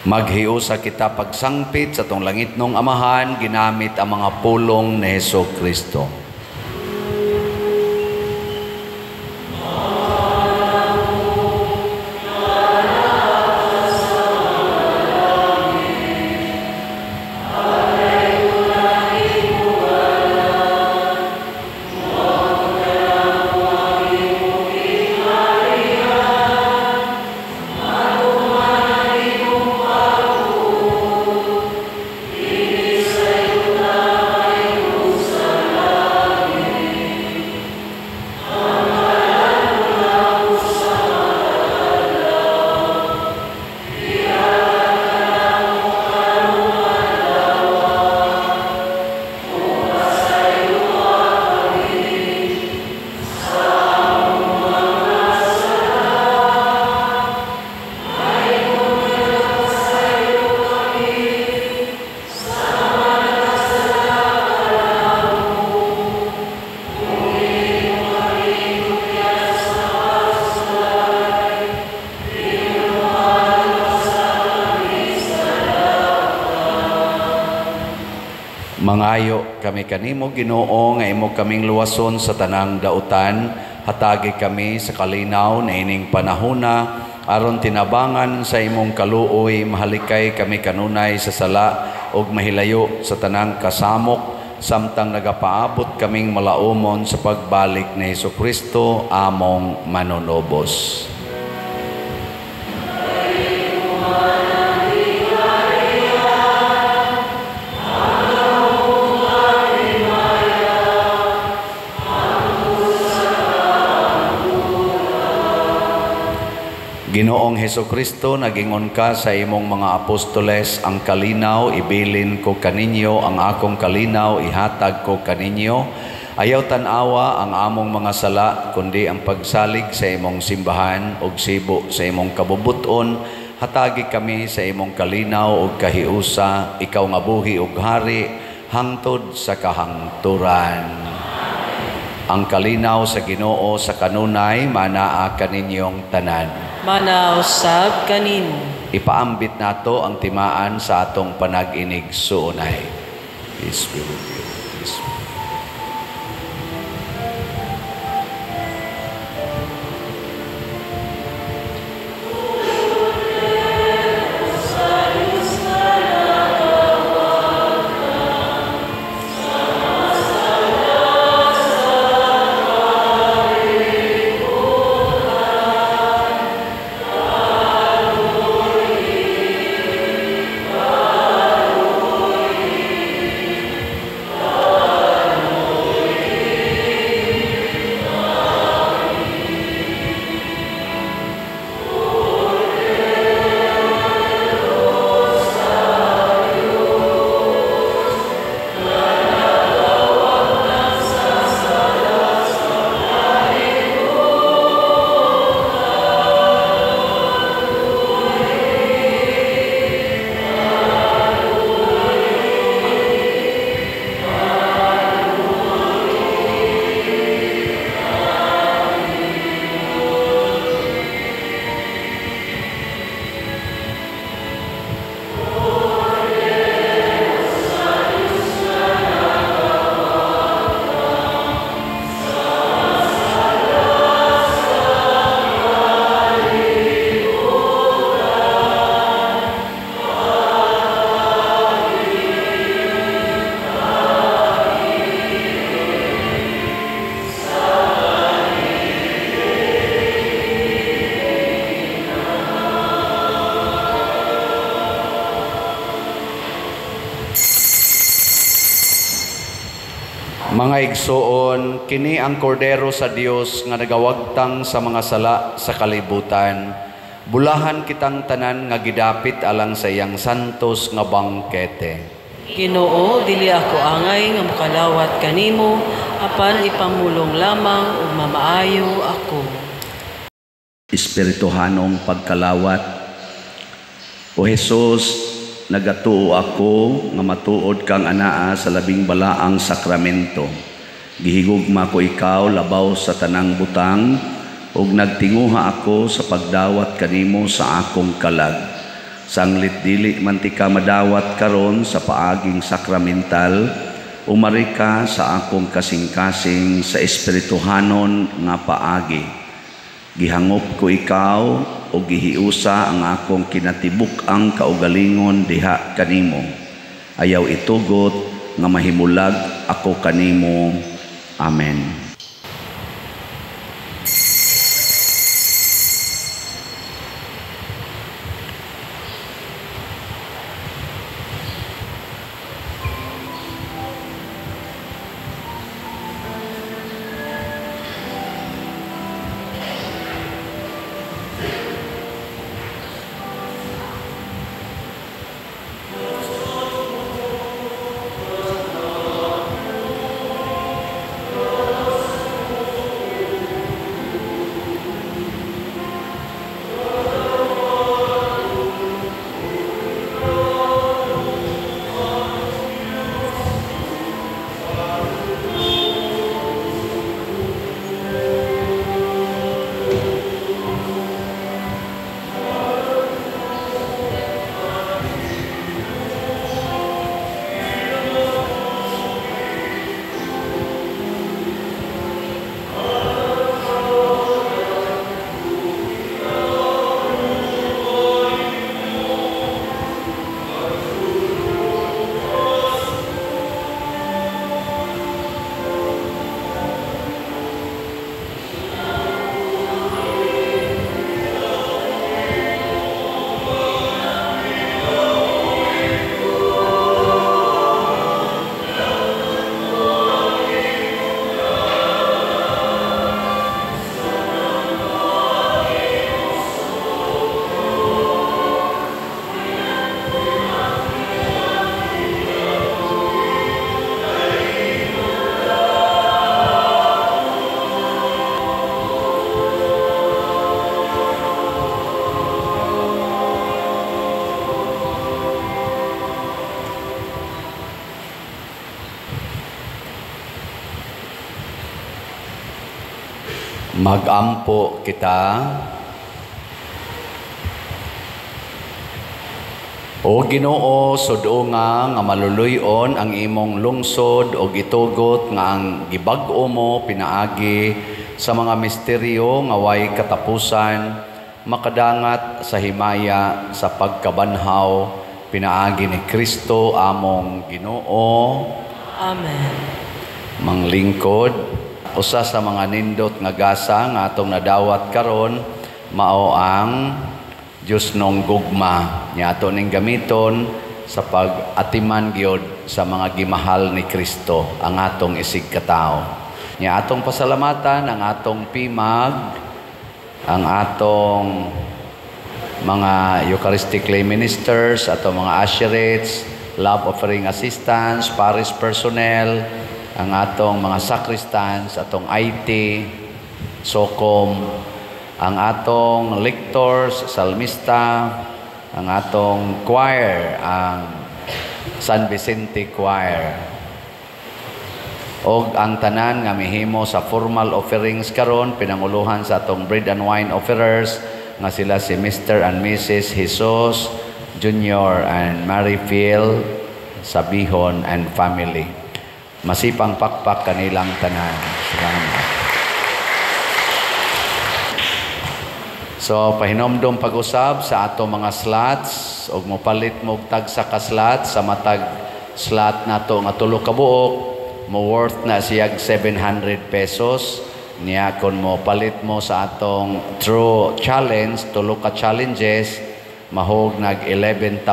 Maghiusa kita pagsangpit sa tong langit nung Amahan, ginamit ang mga pulong ni Hesukristo. Mangayo kami kanimo Ginoo nga imo kaming luwason sa tanang dautan, hatagi kami sa kalinaw na ining panahona aron tinabangan sa imong kaluoy, mahalikay kami kanunay sa sala ug mahilayo sa tanang kasamok, samtang nagapaabot kaming malaumon sa pagbalik ni Hesukristo among manunobos. Ginoong Hesukristo, nagingon ka sa imong mga apostoles, ang kalinaw ibilin ko kaninyo, ang akong kalinaw ihatag ko kaninyo. Ayaw tanawa ang among mga sala, kundi ang pagsalig sa imong simbahan ug sibo sa imong kabubuton. Hatagi kami sa imong kalinaw ug kahiusa, ikaw nga buhi ug hari hangtod sa kahangturan. Ang kalinaw sa Ginoo sa kanunay manaa kaninyong tanan. Manausab kanimo. Ipaambit nato ang timaan sa atong panag-inig suunay. Peace be with you. Peace be. Mga igsoon, kini ang kordero sa Dios nga nagawagtang sa mga sala sa kalibutan. Bulahan kitang tanan nga gidapit alang sa iyang santos nga bangkete. Ginoo, dili ako angay nga mokalawat kanimo, apan ipamulong lamang ug mamaayo ako. Espirituhanong pagkalawat. O Jesus, nagatuo ako nga matuod kang anaa sa labing balaang sakramento. Gihigugma ko ikaw labaw sa tanang butang ug nagtinguha ako sa pagdawat kanimo sa akong kalag. Sanglit dili man ti ka madawat karon sa paaging sakramental, umari ka sa akong kasing-kasing sa espirituhanon nga paagi. Gihangop ko ikaw o gihiusa ang akong kinatibuk-ang kaugalingon diha kanimo. Ayaw itugot nga mahimulag ako kanimo. Amen. Magampo kita. O Ginoo, sudo nga maluluyon ang imong lungsod o gitugot nga ang gibag-o mo pinaagi sa mga misteryo nga way katapusan, makadangat sa himaya sa pagkabanhaw pinaagi ni Kristo among Ginoo. Amen. Manglingkod, usa sa mga nindot nga gasa nga atong nadawat karon mao ang Diyos nung gugma niya ato ning gamiton sa pag-atiman gyud sa mga gimahal ni Kristo ang atong isig katao. Niya atong pasalamatan ang atong pimag, ang atong mga Eucharistic lay ministers, atong mga usherates, love offering assistants, parish personnel, ang atong mga sacristans, atong IT, SOCOM, ang atong lectors, salmista, ang atong choir, ang San Vicente Choir. O ang tanan nga mihimo sa formal offerings karon pinanguluhan sa atong bread and wine offerers nga sila si Mr. and Mrs. Jesus Jr. and Mary Phil Sabihon and family. Masipang pakpak kanilang tanan. Salamat. So, pahinomdom pag-usab sa ato mga slots o mopalit mo tag sa ka-slot sa matag slot nato nga tulo ka buok mo worth na siyag 700 pesos niya kon mo palit mo sa atong true challenge tulo ka challenges mahog nag 11,200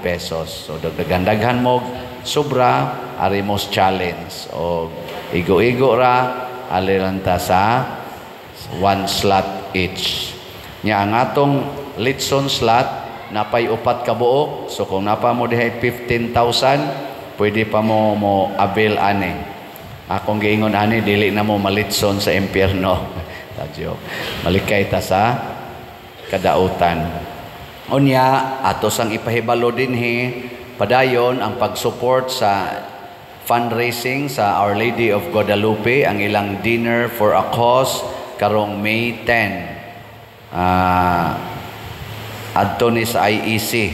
pesos. So, dagdagan mo sobra arimos challenge o igo-igo ra aliranta sa one slot each. Nya ang atong litson slot napay upat ka buok. So kung napa mo dihay 15,000, pwede pa mo avail ani. Akong giingon ani dili na mo malitson sa impyerno. Tadyo. Malikay ta sa kadautan. Unya ato sang ipahibalo dinhi padayon ang pag-support sa fundraising sa Our Lady of Guadalupe, ang ilang dinner for a cause karong May 10. Adto ni sa IEC.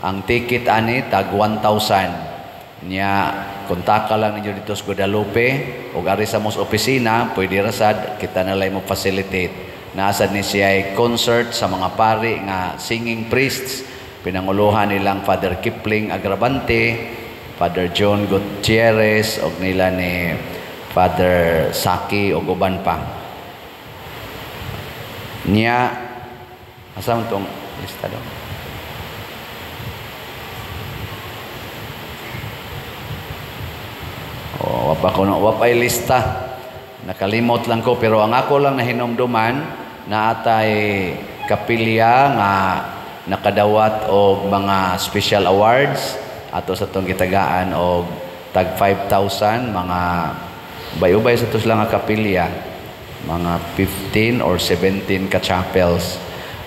Ang ticket ani tag 1,000. Nya kontaka lang ninyo dito sa Guadalupe o ari sa mos opisina, pwede rasad kita na lay mo facilitate. Naasad ni siya concert sa mga pari nga singing priests. Pinanguluhan nilang Father Kipling Agravante, Father John Gutierrez, o nila ni Father Saki o uban pa. Niya, asam itong lista daw? Wapay lista. Nakalimot lang ko, pero ang ako lang na hinumduman na atay kapilya nga nakadawat og mga special awards ato sa itong gitagaan og tag 5,000 mga bay-ubay sa ito sila nga kapilya. Mga 15 or 17 ka-chapels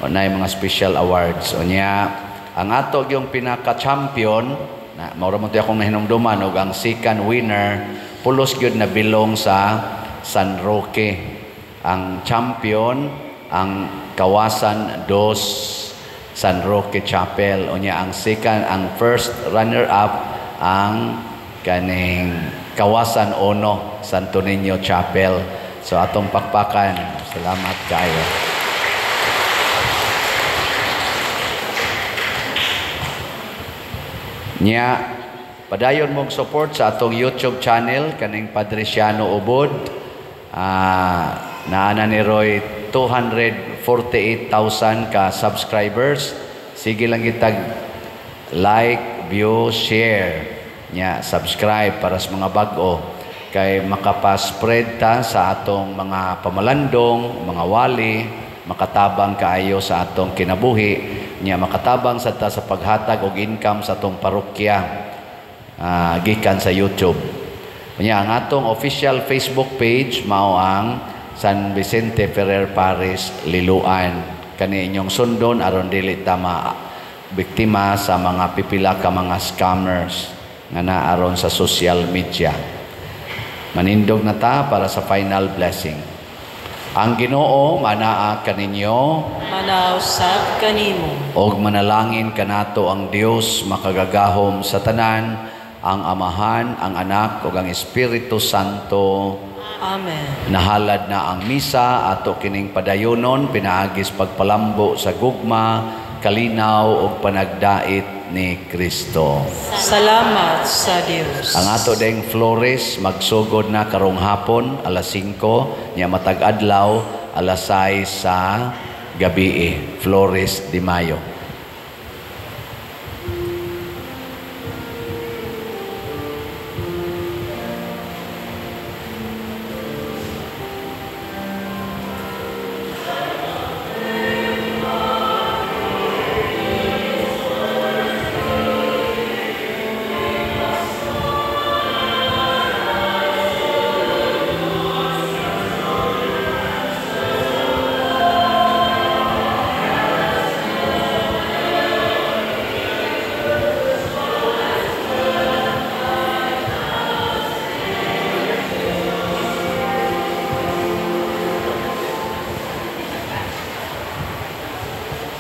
o na mga special awards. O niya, ang ato yung pinaka-champion, na mauramunti akong nahinumduman, o ang second winner, pulos yun na bilong sa San Roque. Ang champion, ang Kawasan Dos San Roque Chapel. O niya, ang second, ang first runner-up, ang kaning Kawasan Ono Santo Niño Chapel. So atong pakpakan. Salamat kayo. Nya, padayon mong support sa atong YouTube channel kaning Padresiano Ubod. Naana ni Roy 248,000 ka subscribers. Sige lang itag like, view, share. Nya, subscribe para sa mga bag-o. Kay makapaspread ta sa atong mga pamalandong, mga wali, makatabang kaayo sa atong kinabuhi, niya makatabang sa ta sa paghatag og income sa atong parokya gikan sa YouTube. Niya ang atong official Facebook page mao ang San Vicente Ferrer Parish Liloan. Kani inyong sundon aron dili ta biktima sa mga pipila ka mga scammers nga naaron sa social media. Manindog na ta para sa final blessing. Ang Ginoo manaa kaninyo Manaw sad kanimo. og manalangin kanato ang Dios makagagahom sa tanan, ang Amahan, ang Anak ug ang Espiritu Santo. Amen. Nahalad na ang misa ato kining padayonon pinaagis pagpalambo sa gugma, kalinaw ug panagdait ni Kristo. Salamat sa Dios. Ang ato ding Flores magsugod na karong hapon alas 5 nya matag adlaw alas 6 sa gabi. Flores de Mayo.